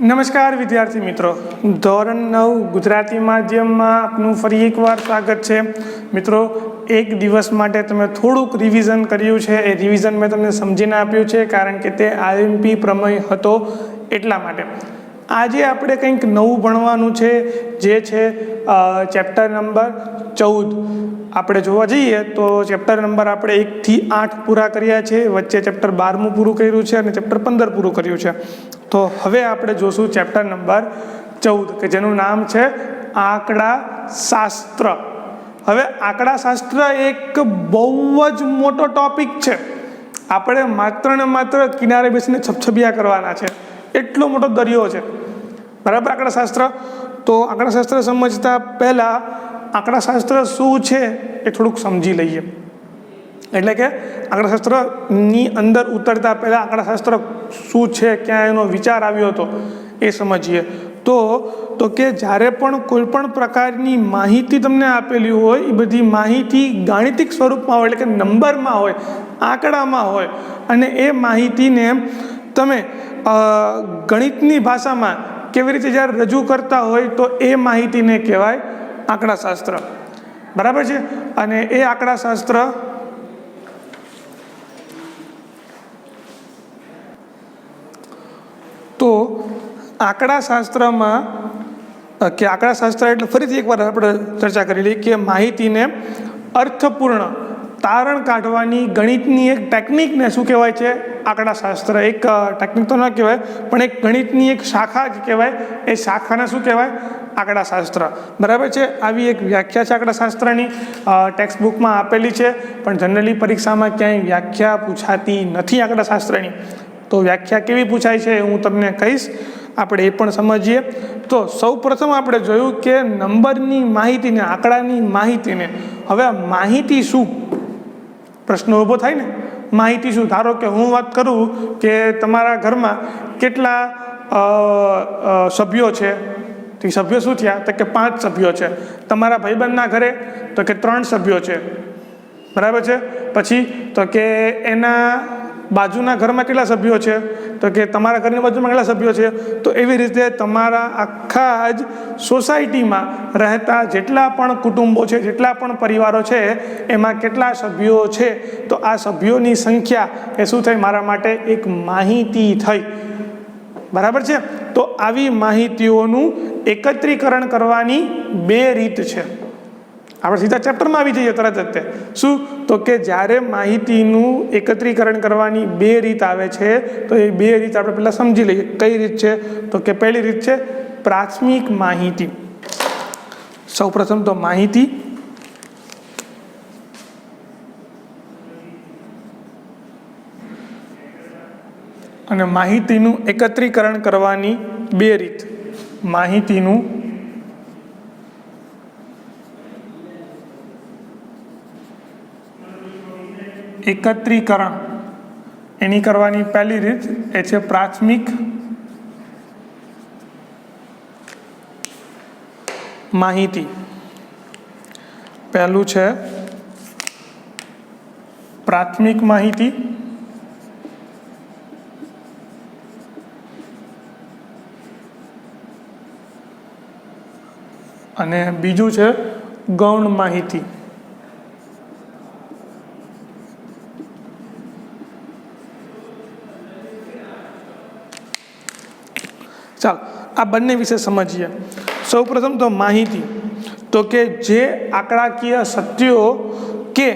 નમસ્કાર વિદ્યાર્થી મિત્રો, ધોરણ 9 ગુજરાતી માધ્યમમાં આપનું ફરી એકવાર સ્વાગત છે. મિત્રો, એક દિવસ માટે તમે થોડુંક રિવિઝન કર્યું છે. એ રિવિઝન મેં તમને સમજીને આપ્યું છે કારણ કે તે આઈએમપી પ્રમેય હતો એટલા માટે. આજે આપણે કંઈક નવું ભણવાનું છે, જે છે ચેપ્ટર નંબર 14. આપણે જોવા જઈએ તો ચેપ્ટર નંબર આપણે 1 થી 8 પૂરા કર્યા છે. વચ્ચે ચેપ્ટર 12મું પૂરું કર્યું છે અને ચેપ્ટર 15 પૂરું કર્યું છે. તો હવે આપણે જોશું ચેપ્ટર નંબર 14, કે જેનું નામ છે આંકડા શાસ્ત્ર. હવે આંકડા શાસ્ત્ર એક બહુ જ મોટો ટોપિક છે. આપણે માત્ર ને માત્ર કિનારે બેસીને છબછબિયા કરવાના છે, એટલો મોટો દરિયો છે. બરાબર? આંકડાશાસ્ત્ર. તો આંકડાશાસ્ત્ર સમજતા પહેલાં આંકડાશાસ્ત્ર શું છે એ થોડુંક સમજી લઈએ. એટલે કે આંકડાશાસ્ત્રની અંદર ઉતરતા પહેલાં આંકડાશાસ્ત્ર શું છે, ક્યાં એનો વિચાર આવ્યો હતો એ સમજીએ. તો કે જ્યારે પણ કોઈ પણ પ્રકારની માહિતી તમને આપેલી હોય, એ બધી માહિતી ગાણિતિક સ્વરૂપમાં હોય, એટલે કે નંબરમાં હોય, આંકડામાં હોય, અને એ માહિતીને તમે ગણિતની ભાષામાં કેવી રીતે જ્યારે રજૂ કરતા હોય તો એ માહિતીને કહેવાય આંકડાશાસ્ત્ર. બરાબર છે? અને એ આંકડાશાસ્ત્ર તો આંકડાશાસ્ત્રમાં કે આંકડાશાસ્ત્ર એટલે ફરીથી એકવાર આપણે ચર્ચા કરી લઈએ કે માહિતીને અર્થપૂર્ણ તારણ કાઢવાની ગણિતની એક ટેકનિકને શું કહેવાય છે? આંકડાશાસ્ત્ર. એક ટેકનિક તો ન કહેવાય, પણ એક ગણિતની એક શાખા જ કહેવાય. એ શાખાને શું કહેવાય? આંકડાશાસ્ત્ર. બરાબર છે? આવી એક વ્યાખ્યા છે આંકડાશાસ્ત્રની, ટેક્સ્ટ બુકમાં આપેલી છે, પણ જનરલી પરીક્ષામાં ક્યાંય વ્યાખ્યા પૂછાતી નથી આંકડાશાસ્ત્રની. તો વ્યાખ્યા કેવી પૂછાય છે હું તમને કહીશ, આપણે એ પણ સમજીએ. તો સૌ પ્રથમ આપણે જોયું કે નંબરની માહિતીને, આંકડાની માહિતીને, હવે માહિતી શું? પ્રશ્ન ઊભો થાય ને, માહિતી શું? ધારો કે હું વાત કરું કે તમારા ઘરમાં કેટલા સભ્યો છે, તો સભ્યો શું થયા? તો કે 5 સભ્યો છે. તમારા ભાઈબંધના ઘરે તો કે 3 સભ્યો છે. બરાબર છે? પછી તો કે એના બાજુના ઘરમાં કેટલા સભ્યો છે? તો કે તમારા ઘરની બાજુમાં કેટલા સભ્યો છે? તો એવી રીતે તમારા આખા જ સોસાયટીમાં રહેતા જેટલા પણ કુટુંબો છે, જેટલા પણ પરિવારો છે, એમાં કેટલા સભ્યો છે? તો આ સભ્યોની સંખ્યા એ શું થઈ? મારા માટે એક માહિતી થઈ. બરાબર છે? તો આવી માહિતીઓનું એકત્રીકરણ કરવાની 2 રીત છે. આપણે સીધા ચેપ્ટરમાં આવી જઈએ તરત જ. શું? તો કે જ્યારે માહિતીનું એકત્રીકરણ કરવાની 2 રીત આવે છે, તો એ 2 રીત આપણે પહેલાં સમજી લઈએ. કઈ રીત છે? તો કે પહેલી રીત છે પ્રાથમિક માહિતી. સૌ પ્રથમ તો માહિતી અને માહિતીનું એકત્રીકરણ કરવાની 2 રીત. માહિતીનું એકત્રીકરણ એની કરવાની પહેલી રીત એ છે પ્રાથમિક માહિતી. પહેલું છે પ્રાથમિક માહિતી, અને બીજું છે ગૌણ માહિતી. ચાલો આ બંને વિશે સમજીએ. સૌ પ્રથમ તો માહિતી, તો કે જે આંકડાકીય સત્યો કે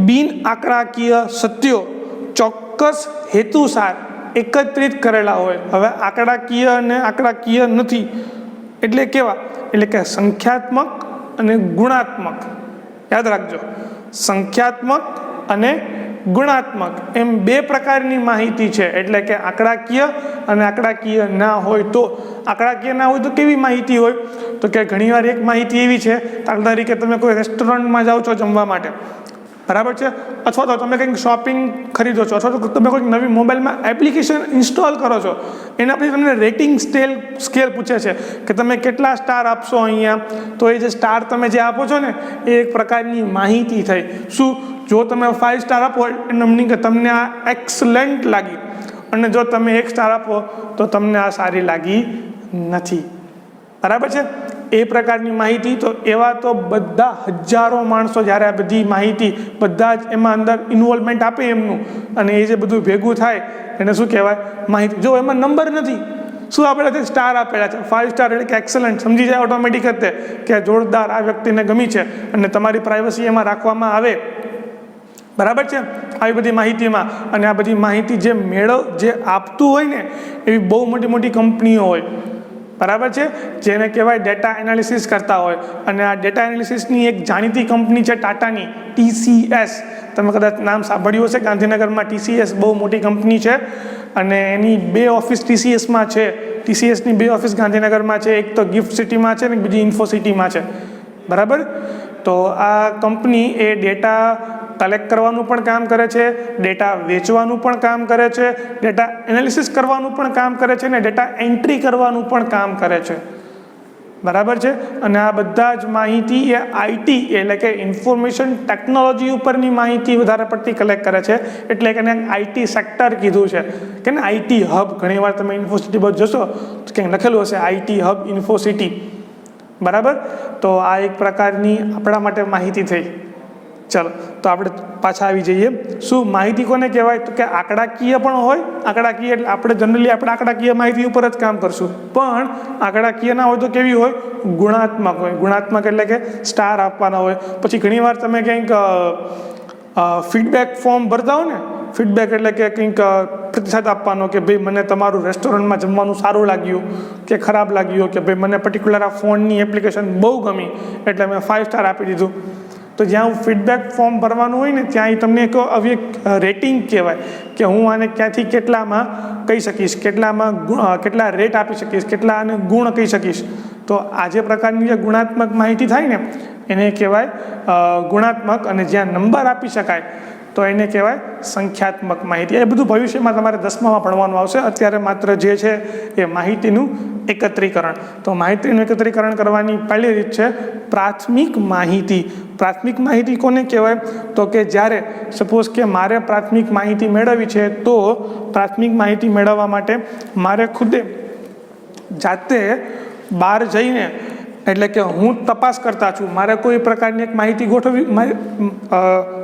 બિન આંકડાકીય સત્યો ચોક્કસ હેતુસાર એકત્રિત કરેલા હોય. હવે આંકડાકીય અને આંકડાકીય નથી એટલે કેવા? એટલે કે સંખ્યાત્મક અને ગુણાત્મક. યાદ રાખજો, સંખ્યાત્મક અને ગુણાત્મક એમ 2 પ્રકારની માહિતી છે. એટલે કે આંકડાકીય અને આંકડાકીય ના હોય તો. આંકડાકીય ના હોય તો કેવી માહિતી હોય? તો કે ઘણીવાર એક માહિતી એવી છે, દાખલા તરીકે તમે કોઈ રેસ્ટોરન્ટમાં જાઓ છો જમવા માટે, બરાબર છે? અથવા તો તમે કંઈક શોપિંગ ખરીદો છો, અથવા તો તમે કોઈક નવી મોબાઈલમાં એપ્લિકેશન ઇન્સ્ટોલ કરો છો, એના પછી તમને રેટિંગ સ્કેલ પૂછે છે કે તમે કેટલા સ્ટાર આપશો અહીંયા. તો એ જે સ્ટાર તમે જે આપો છો ને, એ એક પ્રકારની માહિતી થઈ. શું? જો તમે 5 સ્ટાર આપો એનો મીનિંગ કે તમને આ એક્સલન્ટ લાગી, અને જો તમે 1 સ્ટાર આપો તો તમને આ સારી લાગી નથી. બરાબર છે? એ પ્રકારની માહિતી. તો એવા તો બધા હજારો માણસો જ્યારે આ બધી માહિતી બધા જ એમાં અંદર ઇન્વોલ્વમેન્ટ આપે એમનું, અને એ જે બધું ભેગું થાય એને શું કહેવાય? માહિતી. જો એમાં નંબર નથી, શું આપેલા સ્ટાર આપેલા છે, 5 સ્ટાર એટલે કે એક્સલન્ટ, સમજી જાય ઓટોમેટિક જ કે જોરદાર, આ વ્યક્તિને ગમી છે, અને તમારી પ્રાઇવસી એમાં રાખવામાં આવે. બરાબર છે? આવી બધી માહિતીમાં. અને આ બધી માહિતી જે આપતું હોય ને એવી બહુ મોટી મોટી કંપનીઓ હોય. બરાબર છે? જેને કહેવાય ડેટા એનાલિસિસ કરતા હોય. અને આ ડેટા એનાલિસિસની એક જાણીતી કંપની છે ટાટાની, TCS. તમે કદાચ નામ સાંભળ્યું હશે. ગાંધીનગરમાં TCS બહુ મોટી કંપની છે, અને એની 2 ઓફિસ TCSમાં છે. TCSની 2 ઓફિસ ગાંધીનગરમાં છે, એક તો ગિફ્ટ સિટીમાં છે ને બીજી ઇન્ફોસિટીમાં છે. બરાબર? તો આ કંપની એ ડેટા કલેક્ટ કરવાનું પણ કામ કરે છે, ડેટા વેચવાનું પણ કામ કરે છે, ડેટા એનાલિસિસ કરવાનું પણ કામ કરે છે, ને ડેટા એન્ટ્રી કરવાનું પણ કામ કરે છે. બરાબર છે? અને આ બધા જ માહિતી એ IT એટલે કે ઇન્ફોર્મેશન ટેકનોલોજી ઉપરની માહિતી વધારે પડતી કલેક્ટ કરે છે. એટલે કે એને IT સેક્ટર કીધું છે કે ને IT હબ. ઘણીવાર તમે ઇન્ફોસિટી પર જોશો તો કંઈક લખેલું હશે IT હબ ઇન્ફોસિટી. બરાબર? તો આ એક પ્રકારની આપણા માટે માહિતી થઈ. ચાલો, તો આપણે પાછા આવી જઈએ. શું માહિતી કોને કહેવાય? તો કે આંકડાકીય પણ હોય. આંકડાકીય એટલે આપણે જનરલી આંકડાકીય માહિતી ઉપર જ કામ કરશું, પણ આંકડાકીય ના હોય તો કેવી હોય? ગુણાત્મક હોય. ગુણાત્મક એટલે કે સ્ટાર આપવાના હોય. પછી ઘણીવાર તમે કંઈક ફીડબેક ફોર્મ ભરતા હો ને, ફીડબેક એટલે કે કંઈક પ્રતિસાદ આપવાનો કે ભાઈ મને તમારું રેસ્ટોરન્ટમાં જમવાનું સારું લાગ્યું કે ખરાબ લાગ્યું, કે ભાઈ મને પર્ટિક્યુલર આ ફોનની એપ્લિકેશન બહુ ગમી એટલે મેં 5 સ્ટાર આપી દીધું. તો જ્યાં હું ફીડબેક ફોર્મ ભરવાનું હોય ને ત્યાં તમને એક આવી એક રેટિંગ કહેવાય કે હું આને ક્યાંથી કેટલામાં કહી શકીશ, કેટલા રેટ આપી શકીશ, કેટલા આને ગુણ કહી શકીશ. તો આ જે પ્રકારની જે ગુણાત્મક માહિતી થાય ને એને કહેવાય ગુણાત્મક. અને જ્યાં નંબર આપી શકાય તો એને કહેવાય સંખ્યાત્મક માહિતી. એ બધું ભવિષ્યમાં તમારે 10મામાં ભણવાનું આવશે. અત્યારે માત્ર જે છે એ માહિતીનું એકત્રીકરણ. તો માહિતીનું એકત્રીકરણ કરવાની પહેલી રીત છે પ્રાથમિક માહિતી. પ્રાથમિક માહિતી કોને કહેવાય? તો કે જ્યારે સપોઝ કે મારે પ્રાથમિક માહિતી મેળવવી છે, તો પ્રાથમિક માહિતી મેળવવા માટે મારે ખુદે જાતે બહાર જઈને, એટલે કે હું તપાસ કરતા છું, મારે કોઈ પ્રકારની એક માહિતી ગોઠવવી,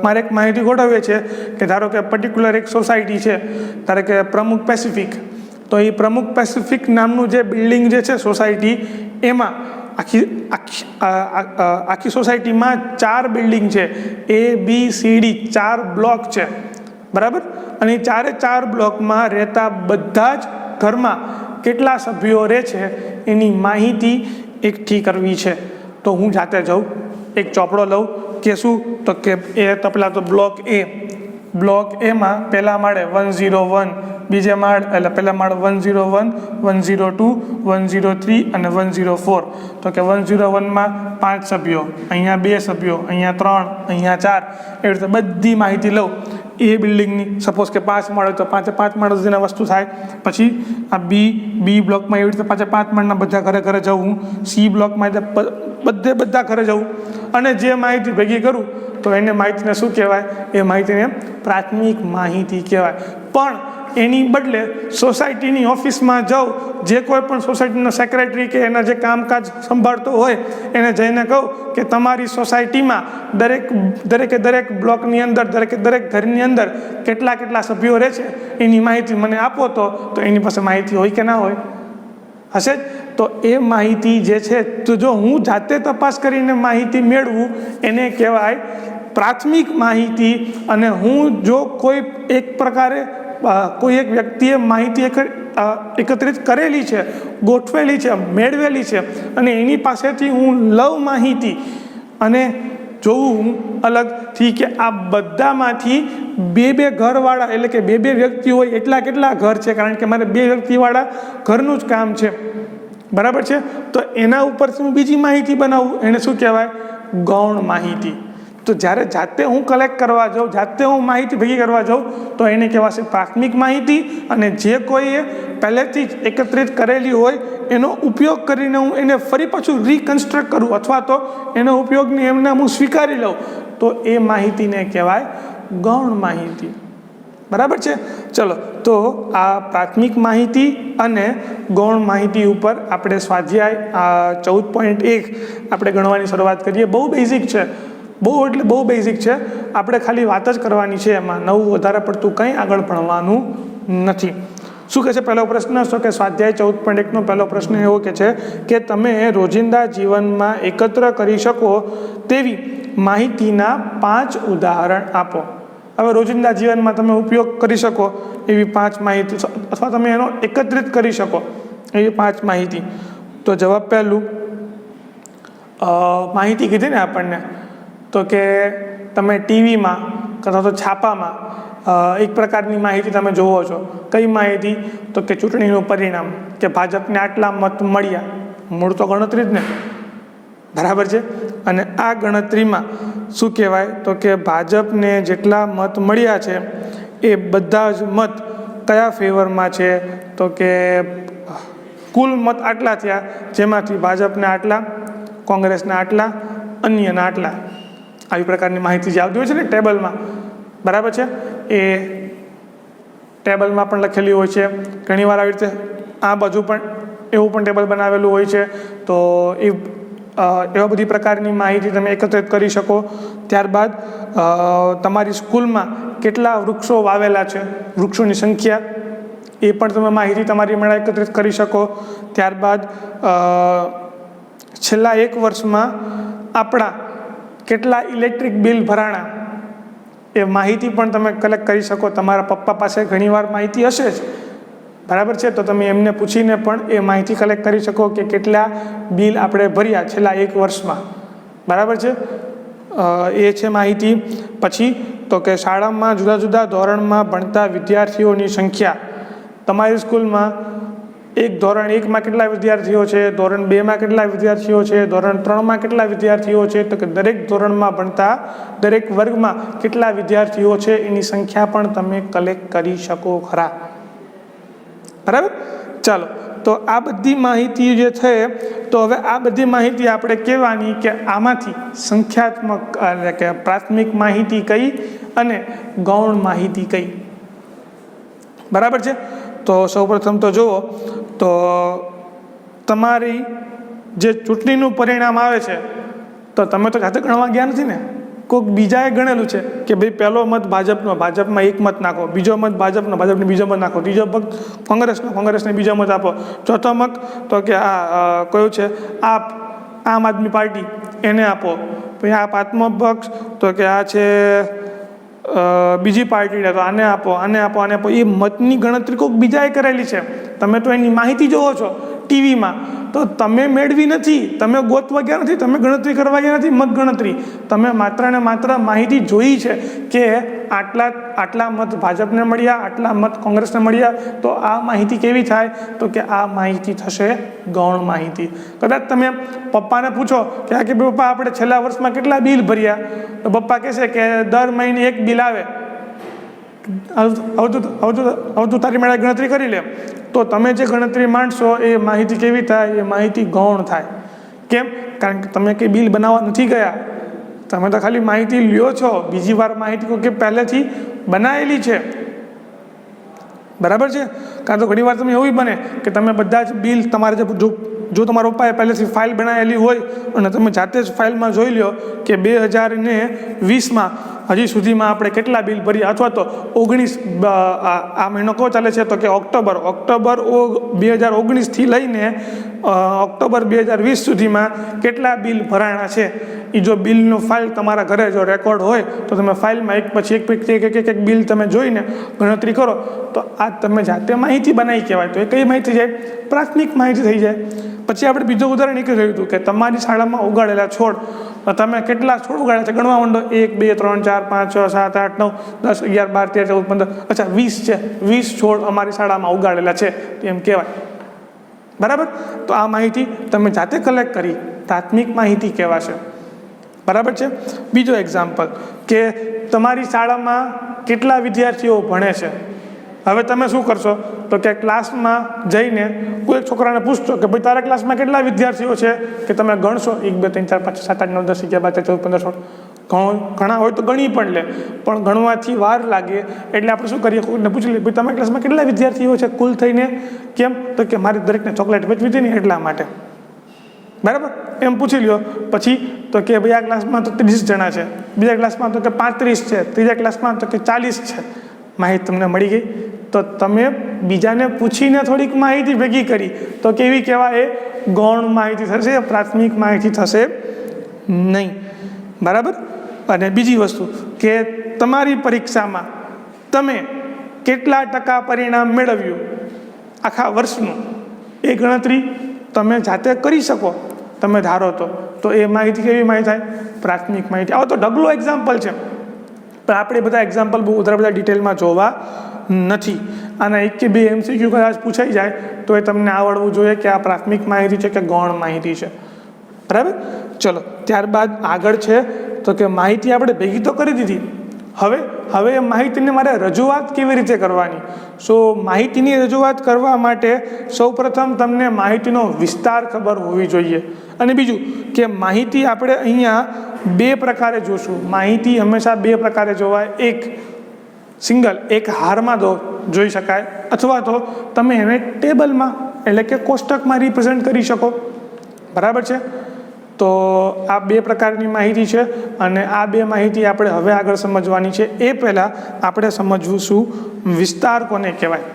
મારે એક માહિતી ગોઠવવી છે કે ધારો કે પર્ટિક્યુલર એક સોસાયટી છે, ધારો કે પ્રમુખ પેસિફિક. તો એ પ્રમુખ પેસિફિક નામનું જે બિલ્ડિંગ જે છે સોસાયટી, એમાં આખી સોસાયટીમાં 4 બિલ્ડિંગ છે, ABCD 4 બ્લોક છે. બરાબર? અને 4 બ્લોકમાં રહેતા બધા જ ઘરમાં કેટલા સભ્યો રહે છે એની માહિતી એકઠી કરવી છે. તો હું જાતે જાઉં, એક ચોપડો લઉં કે શું, તો કે પેલા તો બ્લોક એમાં પહેલા માળે 101, બીજે માળ એટલે પહેલા માળ 101, 102, 103 અને 104. તો કે 101માં 5 સભ્યો, અહીંયા 2 સભ્યો, અહીંયા 3, અહીંયા 4, એવી રીતે બધી માહિતી લઉં એ બિલ્ડિંગની. સપોઝ કે 5 માળ હોય તો 5 માળ સુધીના વસ્તુ થાય. પછી આ બી બ્લોકમાં એવી રીતે 5 માળના બધા ઘરે જવું. C બ્લોકમાં બધા ઘરે જવું, અને જે માહિતી ભેગી કરું તો એને માહિતીને શું કહેવાય? એ માહિતીને પ્રાથમિક માહિતી કહેવાય. પણ એની બદલે સોસાયટીની ઓફિસમાં જાઉં, જે કોઈ પણ સોસાયટીનો સેક્રેટરી કે એના જે કામકાજ સંભાળતો હોય એને જઈને કહું કે તમારી સોસાયટીમાં દરેક બ્લોકની અંદર, દરેક ઘરની અંદર કેટલા સભ્યો રહે છે એની માહિતી મને આપો. તો એની પાસે માહિતી હોય કે ના હોય? હશે જ. તો એ માહિતી જે છે, તો જો હું જાતે તપાસ કરીને માહિતી મેળવું એને કહેવાય પ્રાથમિક માહિતી. અને હું જો કોઈ એક પ્રકારે કોઈ એક વ્યક્તિએ માહિતી એકત્રિત કરેલી છે, ગોઠવેલી છે, મેળવેલી છે, અને એની પાસેથી હું લઉં માહિતી અને જોવું અલગથી કે આ બધામાંથી 2 ઘરવાળા, એટલે કે 2 વ્યક્તિ હોય એટલા કેટલા ઘર છે, કારણ કે મારે 2 વ્યક્તિવાળા ઘરનું જ કામ છે. બરાબર છે? તો એના ઉપરથી હું બીજી માહિતી બનાવું, એને શું કહેવાય? ગૌણ માહિતી. તો જ્યારે જાતે હું કલેક્ટ કરવા જાઉં, જાતે હું માહિતી ભેગી કરવા જાઉં તો એને કહેવાશે પ્રાથમિક માહિતી. અને જે કોઈએ પહેલેથી જ એકત્રિત કરેલી હોય એનો ઉપયોગ કરીને હું એને ફરી પાછું રિકન્સ્ટ્રક્ટ કરું, અથવા તો એનો ઉપયોગને એમને હું સ્વીકારી લઉં, તો એ માહિતીને કહેવાય ગૌણ માહિતી. બરાબર છે? ચલો, તો આ પ્રાથમિક માહિતી અને ગૌણ માહિતી ઉપર આપણે સ્વાધ્યાય 14.1 આપણે ગણવાની શરૂઆત કરીએ. બહુ બેઝિક છે, બહુ બેઝિક છે. આપણે ખાલી વાત જ કરવાની છે, એમાં નવું વધારે પડતું કંઈ આગળ ભણવાનું નથી. શું કહે છે પહેલો પ્રશ્ન? તો કે સ્વાધ્યાય 14.1નો પહેલો પ્રશ્ન એવો કે છે કે તમે રોજિંદા જીવનમાં એકત્ર કરી શકો તેવી માહિતીના 5 ઉદાહરણ આપો. હવે રોજિંદા જીવનમાં તમે ઉપયોગ કરી શકો એવી 5 માહિતી અથવા તમે એનો એકત્રિત કરી શકો એવી 5 માહિતી. તો જવાબ પહેલું, માહિતી કીધી ને આપણને, તો કે તમે ટીવીમાં અથવા તો છાપામાં એક પ્રકારની માહિતી તમે જોવો છો. કઈ માહિતી? તો કે ચૂંટણીનું પરિણામ, કે ભાજપને આટલા મત મળ્યા. મૂળ તો ગણતરી જ ને, બરાબર છે. અને આ ગણતરીમાં શું કહેવાય? તો કે ભાજપને જેટલા મત મળ્યા છે એ બધા જ મત કયા ફેવરમાં છે? તો કે કુલ મત આટલા થયા, જેમાંથી ભાજપને આટલા, કોંગ્રેસના આટલા, અન્યના આટલા. આવી પ્રકારની માહિતી જે આવતી હોય છે ને ટેબલમાં, બરાબર છે, એ ટેબલમાં પણ લખેલી હોય છે. ઘણીવાર આવી રીતે આ બાજુ પણ એવું પણ ટેબલ બનાવેલું હોય છે. તો એવા બધી પ્રકારની માહિતી તમે એકત્રિત કરી શકો. ત્યારબાદ તમારી સ્કૂલમાં કેટલા વૃક્ષો વાવેલા છે, વૃક્ષોની સંખ્યા, એ પણ તમે માહિતી તમારી મેળા એકત્રિત કરી શકો. ત્યારબાદ છેલ્લા 1 વર્ષમાં આપણા કેટલા ઇલેક્ટ્રિક બિલ ભરાણા, એ માહિતી પણ તમે કલેક્ટ કરી શકો. તમારા પપ્પા પાસે ઘણીવાર માહિતી હશે જ, બરાબર છે, તો તમે એમને પૂછીને પણ એ માહિતી કલેક્ટ કરી શકો કે કેટલા બિલ આપણે ભર્યા છેલ્લા 1 વર્ષમાં, બરાબર છે. એ છે માહિતી. પછી તો કે શાળામાં જુદા જુદા ધોરણમાં ભણતા વિદ્યાર્થીઓની સંખ્યા. તમારી સ્કૂલમાં ધોરણ 1માં કેટલા વિદ્યાર્થીઓ છે, ધોરણ 2માં કેટલા વિદ્યાર્થીઓ છે, ધોરણ 3માં કેટલા વિદ્યાર્થીઓ છે, તો કે દરેક ધોરણમાં ભણતા દરેક વર્ગમાં કેટલા વિદ્યાર્થીઓ છે એની સંખ્યા પણ તમે કલેક્ટ કરી શકો ખરા, બરાબર. ચાલો, તો આ બધી માહિતી જે છે, તો હવે આ બધી માહિતી આપણે કહેવાની કે આમાંથી સંખ્યાત્મક એટલે કે પ્રાથમિક માહિતી કઈ અને ગૌણ માહિતી કઈ, બરાબર છે. તો સૌપ્રથમ તો જુઓ, તો તમારી જે ચૂંટણીનું પરિણામ આવે છે, તો તમે તો જાતે ગણવા ગયા નથી ને, કોઈક બીજાએ ગણેલું છે કે ભાઈ પહેલો મત ભાજપનો, ભાજપમાં 1 મત નાખો, બીજો મત ભાજપનો, ભાજપને બીજો મત નાખો, ત્રીજો મત કોંગ્રેસનો, કોંગ્રેસને બીજો મત આપો, ચોથો મત તો કે આ કયું છે આમ આદમી પાર્ટી, એને આપો. પછી આ 5મો પક્ષ તો કે આ છે બીજી પાર્ટીને, તો આને આપો, આને આપો, આને આપો. એ મતની ગણતરી કોઈક બીજાએ કરેલી છે. તમે તો એની માહિતી જોવો છો ટીવીમાં, તો તમે મેળવી નથી, તમે ગોતવા ગયા નથી, તમે ગણતરી કરવા ગયા નથી, મત ગણતરી. તમે માત્ર ને માત્ર માહિતી જોઈ છે કે આટલા મત ભાજપને મળ્યા, આટલા મત કોંગ્રેસને મળ્યા. તો આ માહિતી કેવી થાય? તો કે આ માહિતી થશે ગૌણ માહિતી. કદાચ તમે પપ્પાને પૂછો કે પપ્પા આપણે છેલ્લા વર્ષમાં કેટલા બિલ ભર્યા, તો પપ્પા કહેશે કે દર મહિને 1 બિલ આવે. હવે તું તારી મેળા ગણતરી કરી લે. તો તમે જે ગણતરી માંડશો એ માહિતી કેવી થાય? એ માહિતી ગૌણ થાય. કેમ? કારણ કે તમે કંઈ બિલ બનાવવા નથી ગયા, તમે તો ખાલી માહિતી લ્યો છો. બીજી વાર માહિતી કે પહેલેથી બનાવેલી છે, બરાબર છે. કાં તો ઘણી વાર તમે એવું બને કે તમે બધા જ બિલ તમારે જો તમારા પપ્પાએ પહેલેથી ફાઇલ બનાવેલી હોય અને તમે જાતે જ ફાઇલમાં જોઈ લો કે 2020માં હજી સુધીમાં આપણે કેટલા બિલ ભર્યા, અથવા તો 19 આ મહિનો કયો ચાલે છે, તો કે ઓક્ટોબર 2019થી લઈને ઓક્ટોબર 2020 સુધીમાં કેટલા બિલ ભરાણા છે. એ જો બિલનો ફાઇલ તમારા ઘરે જો રેકોર્ડ હોય તો તમે ફાઇલમાં એક પછી એક બિલ તમે જોઈને ગણતરી કરો, તો આ તમે જાતે માહિતી બનાવી કહેવાય. તો એ કઈ માહિતી જાય? પ્રાથમિક માહિતી થઈ જાય. પછી આપણે બીજું ઉદાહરણ એ કહ્યું હતું કે તમારી શાળામાં ઉગાડેલા છોડ, તમે કેટલા છોડ ઉગાડ્યા છે ગણવા માંડો. 1 2 3 4 5 6 7 8 9 10 11 12 13 14 15, અચ્છા 20 છે, 20 છોડ અમારી શાળામાં ઉગાડેલા છે એમ કહેવાય, બરાબર. તો આ માહિતી તમે જાતે કલેક્ટ કરી, પ્રાથમિક માહિતી કહેવાશે, બરાબર છે. બીજો એક્ઝામ્પલ કે તમારી શાળામાં કેટલા વિદ્યાર્થીઓ ભણે છે. હવે તમે શું કરશો? તો કે ક્લાસમાં જઈને કોઈ છોકરાને પૂછશો કે ભાઈ તારા ક્લાસમાં કેટલા વિદ્યાર્થીઓ છે, કે તમે ગણશો 1 2 3 4 5 6 7 8 9 10 11 12 13 14 15 16. ઘણા હોય તો ગણી પણ લે, પણ ગણવાથી વાર લાગે એટલે આપણે શું કરીએ, કોઈને પૂછી લઈએ, ભાઈ તમે ક્લાસમાં કેટલા વિદ્યાર્થીઓ છે કુલ થઈને? કેમ? તો કે મારે દરેકને ચોકલેટ વેચવી હતી ને એટલા માટે, બરાબર, એમ પૂછી લ્યો. પછી તો કે ભાઈ આ ક્લાસમાં તો 30 જણા છે, બીજા ક્લાસમાં તો કે 35 છે, ત્રીજા ક્લાસમાં તો કે 40 છે. માહિતી તમને મળી ગઈ. તો તમે બીજાને પૂછીને થોડીક માહિતી ભેગી કરી તો કેવી કહેવાય? એ ગૌણ માહિતી થશે, પ્રાથમિક માહિતી થશે નહીં, બરાબર. અને બીજી વસ્તુ કે તમારી પરીક્ષામાં તમે કેટલા ટકા પરિણામ મેળવ્યું આખા વર્ષનું, એ ગણતરી તમે જાતે કરી શકો તમે ધારો તો એ માહિતી કેવી માહિતી થાય? પ્રાથમિક માહિતી. આવો તો ઢગલો એક્ઝામ્પલ છે, પણ આપણે બધા એક્ઝામ્પલ બહુ બધા ડિટેલમાં જોવા નથી. આના 1 કે 2 MCQ કદાચ પૂછાઈ જાય તો એ તમને આવડવું જોઈએ કે આ પ્રાથમિક માહિતી છે કે ગૌણ માહિતી છે, બરાબર. ચલો, ત્યારબાદ આગળ છે તો કે માહિતી આપણે ભેગી તો કરી દીધી, હવે એ માહિતીને મારે રજૂઆત કેવી રીતે કરવાની? સો માહિતીની રજૂઆત કરવા માટે સૌપ્રથમ તમને માહિતીનો વિસ્તાર ખબર હોવી જોઈએ. અને બીજું કે માહિતી આપણે અહીંયા 2 પ્રકારે જોશું. માહિતી હંમેશા 2 પ્રકારે જોવાય, એક સિંગલ, એક હારમાં જોઈ શકાય, અથવા તો તમે એને ટેબલમાં એટલે કે કોષ્ટકમાં રિપ્રેઝેન્ટ કરી શકો, બરાબર છે. તો આ 2 પ્રકારની માહિતી છે અને આ 2 માહિતી આપણે હવે આગળ સમજવાની છે. એ પહેલાં આપણે સમજવું શું વિસ્તાર કોને કહેવાય,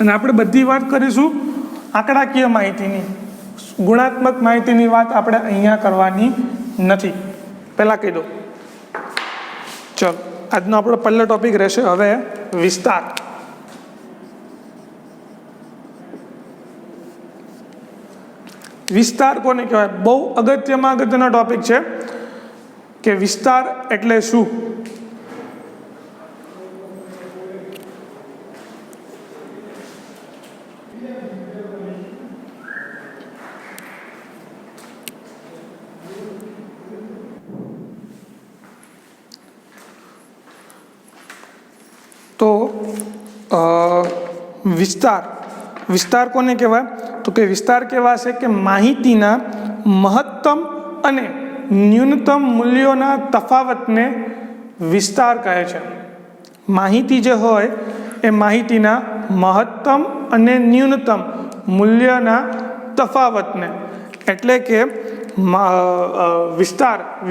અને આપણે બધી વાત કરીશું આંકડાકીય માહિતીની. ગુણાત્મક માહિતીની વાત આપણે અહીંયા કરવાની નથી, પહેલાં કહી દો. ચલો, આજનો આપણો પહેલો ટોપિક રહેશે હવે વિસ્તાર. વિસ્તાર કોને કહેવાય? બહુ અગત્યનો ટોપિક છે કે વિસ્તાર એટલે શું. તો વિસ્તાર કોને કહેવાય? તો કે વિસ્તાર કહેવાશે કે માહિતીના મહત્તમ અને ન્યૂનતમ મૂલ્યોના તફાવતને વિસ્તાર કહે છે. માહિતી જે હોય એ માહિતીના મહત્તમ અને ન્યૂનતમ મૂલ્યના તફાવતને, એટલે કે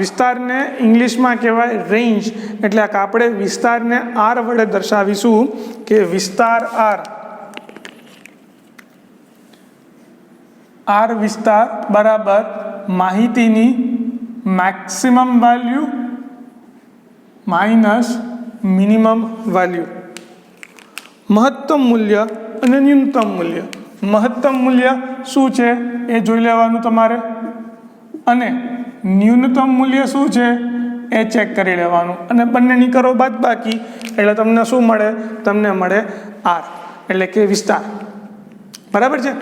વિસ્તારને ઇંગ્લિશમાં કહેવાય રેન્જ. એટલે આપણે વિસ્તારને R વડે દર્શાવીશું કે વિસ્તાર R વિસ્તાર બરાબર માહિતીની maximum value minus minimum value. મહત્તમ મૂલ્ય અને ન્યૂનતમ મૂલ્ય. મહત્તમ મૂલ્ય શું છે એ જોઈ લેવાનું તમારે, અને ન્યૂનતમ મૂલ્ય શું છે એ ચેક કરી લેવાનું, અને બંનેની કરો બાદબાકી એટલે તમને શું મળે? તમને મળે R, એટલે કે વિસ્તાર, બરાબર છે.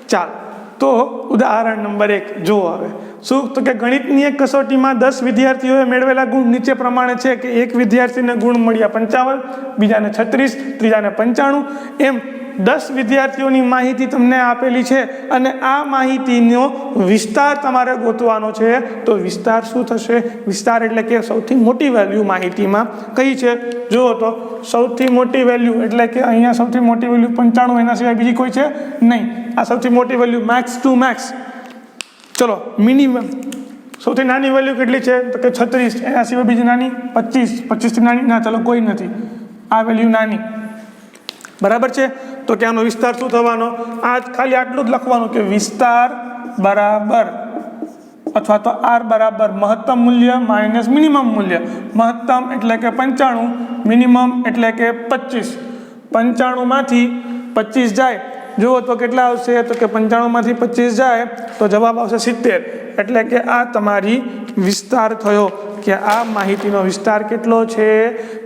ચાલો, તો ઉદાહરણ નંબર 1 જુઓ. હવે શું? તો કે ગણિતની એક કસોટીમાં 10 વિદ્યાર્થીઓએ મેળવેલા ગુણ નીચે પ્રમાણે છે કે એક વિદ્યાર્થીને ગુણ મળ્યા 55, બીજાને 36, ત્રીજાને 95, એમ 10 વિદ્યાર્થીઓની માહિતી તમને આપેલી છે અને આ માહિતીનો વિસ્તાર તમારે ગોતવાનો છે. તો વિસ્તાર શું થશે? વિસ્તાર એટલે કે સૌથી મોટી વેલ્યુ માહિતીમાં કઈ છે? જુઓ તો સૌથી મોટી વેલ્યુ એટલે કે અહીંયા સૌથી મોટી વેલ્યુ 95, એના સિવાય બીજી કોઈ છે નહીં. આ સૌથી મોટી વેલ્યુ મેક્સ ટુ મેક્સ. ચલો, મિનિમમ સૌથી નાની વેલ્યુ કેટલી છે? તો કે 36, એના સિવાય બીજી નાની 25, 25થી નાની ના, ચલો કોઈ નથી, આ વેલ્યુ નાની, બરાબર છે. તો કે આનો વિસ્તાર શું થવાનો? આ ખાલી આટલું જ લખવાનું કે વિસ્તાર બરાબર, અથવા તો R બરાબર મહત્તમ મૂલ્ય માઇનસ મિનિમમ મૂલ્ય. મહત્તમ એટલે કે 95, મિનિમમ એટલે કે 25. 95માંથી 25 જાય, જુઓ તો કેટલા આવશે? તો કે 95માંથી 25 જાય તો જવાબ આવશે 70. એટલે કે આ તમારી વિસ્તાર થયો, કે આ માહિતીનો વિસ્તાર કેટલો છે?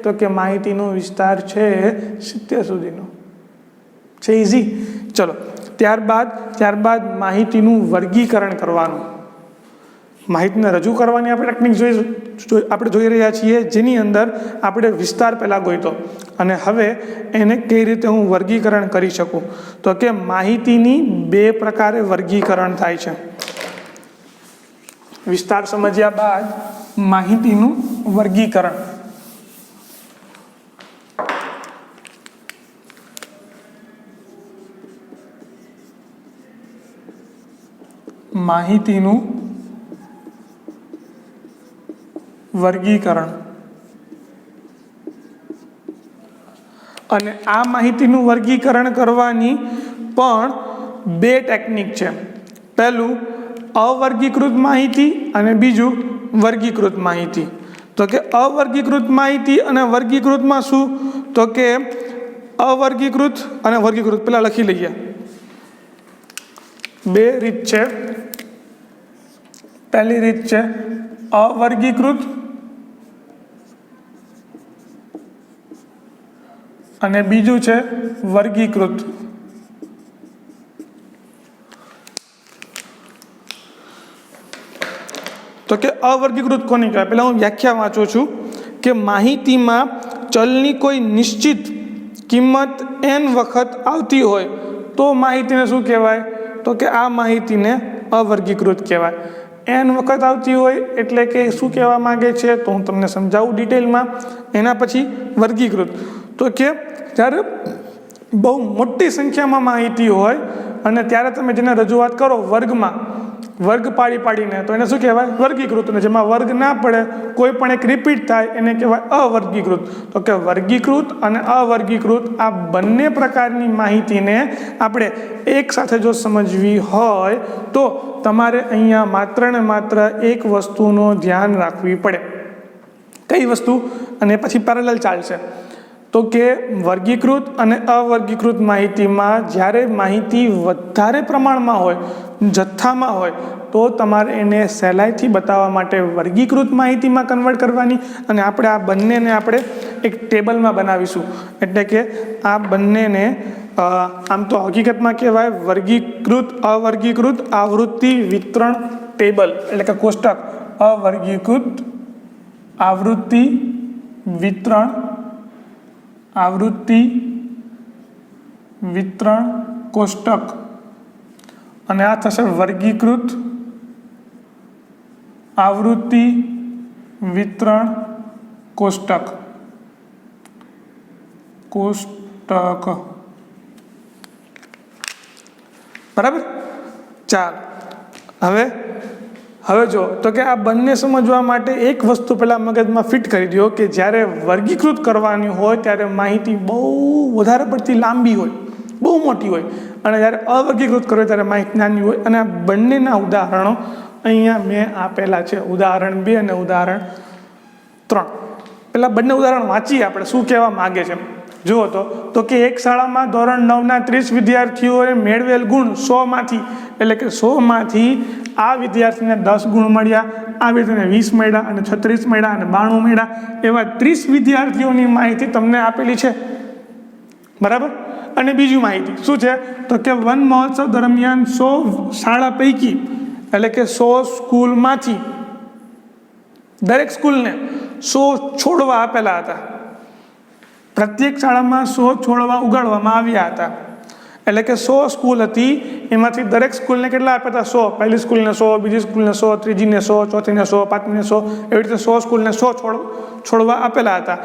તો કે માહિતીનો વિસ્તાર છે 70 સુધીનો છે. ઇઝી. ચલો, ત્યારબાદ માહિતીનું વર્ગીકરણ કરવાનું. માહિતીને રજૂ કરવાની આપણે ટેકનિક જોઈ રહ્યા છીએ, જેની અંદર આપણે વિસ્તાર પહેલાં ગોઈતો, અને હવે એને કઈ રીતે હું વર્ગીકરણ કરી શકું? તો કે માહિતીની 2 પ્રકારે વર્ગીકરણ થાય છે. વિસ્તાર સમજ્યા બાદ માહિતીનું વર્ગીકરણ. માહિતીનું વર્ગીકરણ. અને આ માહિતીનું વર્ગીકરણ કરવાની પણ બે ટેકનિક છે. પહેલું અવર્ગીકૃત માહિતી અને બીજું વર્ગીકૃત માહિતી. તો કે અવર્ગીકૃત માહિતી અને વર્ગીકૃતમાં શું, તો કે અવર્ગીકૃત અને વર્ગીકૃત પહેલા લખી લઈએ. બે રીત છે. પહેલી રીત છે અવર્ગીકૃત અને બીજું છે વર્ગીકૃત. તો કે અવર્ગીકૃત કોને કહેવાય? પહેલા હું વ્યાખ્યા વાંચું છું કે માહિતીમાં ચલની કોઈ નિશ્ચિત કિંમત n વખત આવતી હોય તો માહિતીને શું કહેવાય? તો કે આ માહિતીને અવર્ગીકૃત કહેવાય. n વખત આવતી હોય એટલે કે શું કહેવા માંગે છે તો હું તમને સમજાવું ડિટેલમાં. એના પછી વર્ગીકૃત. તો કે જ્યારે બહુ મોટી સંખ્યામાં માહિતી હોય અને ત્યારે તમે જેને રજૂઆત કરો વર્ગમાં, વર્ગ પાડીને, તો એને શું કહેવાય? વર્ગીકૃત. અને જેમાં વર્ગ ના પડે, કોઈ પણ એક રિપીટ થાય, એને કહેવાય અવર્ગીકૃત. તો કે વર્ગીકૃત અને અવર્ગીકૃત આ બંને પ્રકારની માહિતીને આપણે એક સાથે જો સમજવી હોય તો તમારે અહીંયા માત્ર ને માત્ર એક વસ્તુનો ધ્યાન રાખવી પડે. કઈ વસ્તુ? અને પછી પેરેલલ ચાલશે. તો કે વર્ગીકૃત અને અવર્ગીકૃત માહિતીમાં જ્યારે માહિતી વધારે પ્રમાણમાં હોય, જથ્થામાં હોય, તો તમારે એને સહેલાઈથી બતાવવા માટે વર્ગીકૃત માહિતીમાં કન્વર્ટ કરવાની. અને આપણે આ બંનેને આપણે એક ટેબલમાં બનાવીશું. એટલે કે આ બંનેને આમ તો હકીકતમાં કહેવાય વર્ગીકૃત અવર્ગીકૃત આવૃત્તિ વિતરણ ટેબલ, એટલે કે કોષ્ટક. અવર્ગીકૃત આવૃત્તિ વિતરણ કોષ્ટક. અને આ થશે વર્ગીકૃત આવૃત્તિ વિતરણ કોષ્ટક. બરાબર? ચાલ હવે જો તો કે આ બંને સમજવા માટે એક વસ્તુ પહેલાં મગજમાં ફિટ કરી દો કે જ્યારે વર્ગીકૃત કરવાની હોય ત્યારે માહિતી બહુ વધારે પડતી લાંબી હોય, બહુ મોટી હોય, અને જ્યારે અવર્ગીકૃત કરવી ત્યારે માહિતી નાની હોય. અને આ બંનેના ઉદાહરણો અહીંયા મેં આપેલા છે, ઉદાહરણ 2 અને ઉદાહરણ 3. પહેલાં બંને ઉદાહરણ વાંચીએ આપણે શું કહેવા માગે છે. જુઓ તો કે એક શાળામાં ધોરણ 9ના 30 વિદ્યાર્થીઓએ મેળવેલ ગુણ 100માંથી, એટલે કે 100માંથી આ વિદ્યાર્થીને 10 ગુણ મળ્યા, આ વિદ્યાર્થીને 20 મળ્યા, અને 36 મળ્યા, અને 92 મળ્યા. એવા 30 વિદ્યાર્થીઓની માહિતી તમને આપેલી છે. બરાબર? અને બીજી માહિતી શું છે? તો કે વન મહોત્સવ દરમિયાન 100 શાળા પૈકી, એટલે કે 100 સ્કૂલમાંથી દરેક સ્કૂલને 100 છોડવા આપેલા હતા. પ્રત્યેક શાળામાં 100 છોડવા ઉગાડવામાં આવ્યા હતા. એટલે કે 100 સ્કૂલ હતી, એમાંથી દરેક સ્કૂલને કેટલા આપ્યા હતા? 100. પહેલી સ્કૂલને 100, બીજી સ્કૂલને 100, ત્રીજીને 100, ચોથીને 100, પાંચમીને 100, એવી રીતે 100 સ્કૂલને 100 છોડવા આપેલા હતા.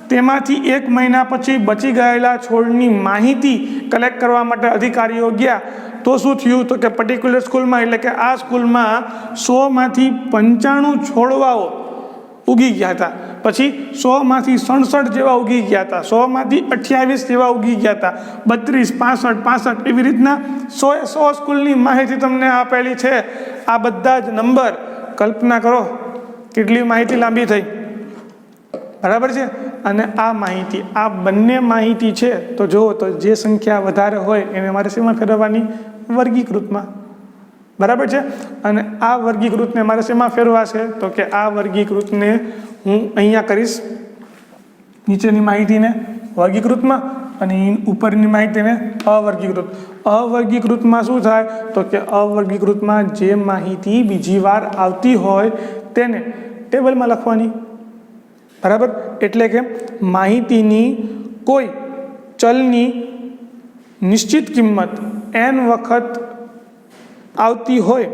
તેમાંથી 1 મહિના પછી બચી ગયેલા છોડની માહિતી કલેક્ટ કરવા માટે અધિકારીઓ ગયા. તો શું થયું? તો કે પર્ટિક્યુલર સ્કૂલમાં, એટલે કે આ સ્કૂલમાં 100માંથી 95 છોડવાઓ ઉગી ગયા હતા. પછી 100માંથી 67 જેવા ઉગી ગયા હતા, 100માંથી 28 જેવા ઉગી ગયા હતા, 32, 65 એવી રીતના 100 સ્કૂલની માહિતી તમને આપેલી છે. આ બધા જ નંબર કલ્પના કરો કેટલી માહિતી લાંબી થઈ. બરાબર છે? અને આ માહિતી, આ બંને માહિતી છે તો જુઓ તો જે સંખ્યા વધારે હોય એને મારે શેમાં ફેરવવાની? વર્ગીકૃતમાં. બરાબર છે? અને આ વર્ગીકૃતને મારે શેમાં ફેરવાશે? તો કે આ વર્ગીકૃતને હું અહીંયા કરીશ, નીચેની માહિતીને વર્ગીકૃતમાં અને ઉપરની માહિતીને અવર્ગીકૃત. અવર્ગીકૃતમાં શું થાય? તો કે અવર્ગીકૃતમાં જે માહિતી બીજી વાર આવતી હોય તેને ટેબલમાં લખવાની. બરાબર? એટલે કે માહિતીની કોઈ ચલની નિશ્ચિત કિંમત n વખત આવતી હોય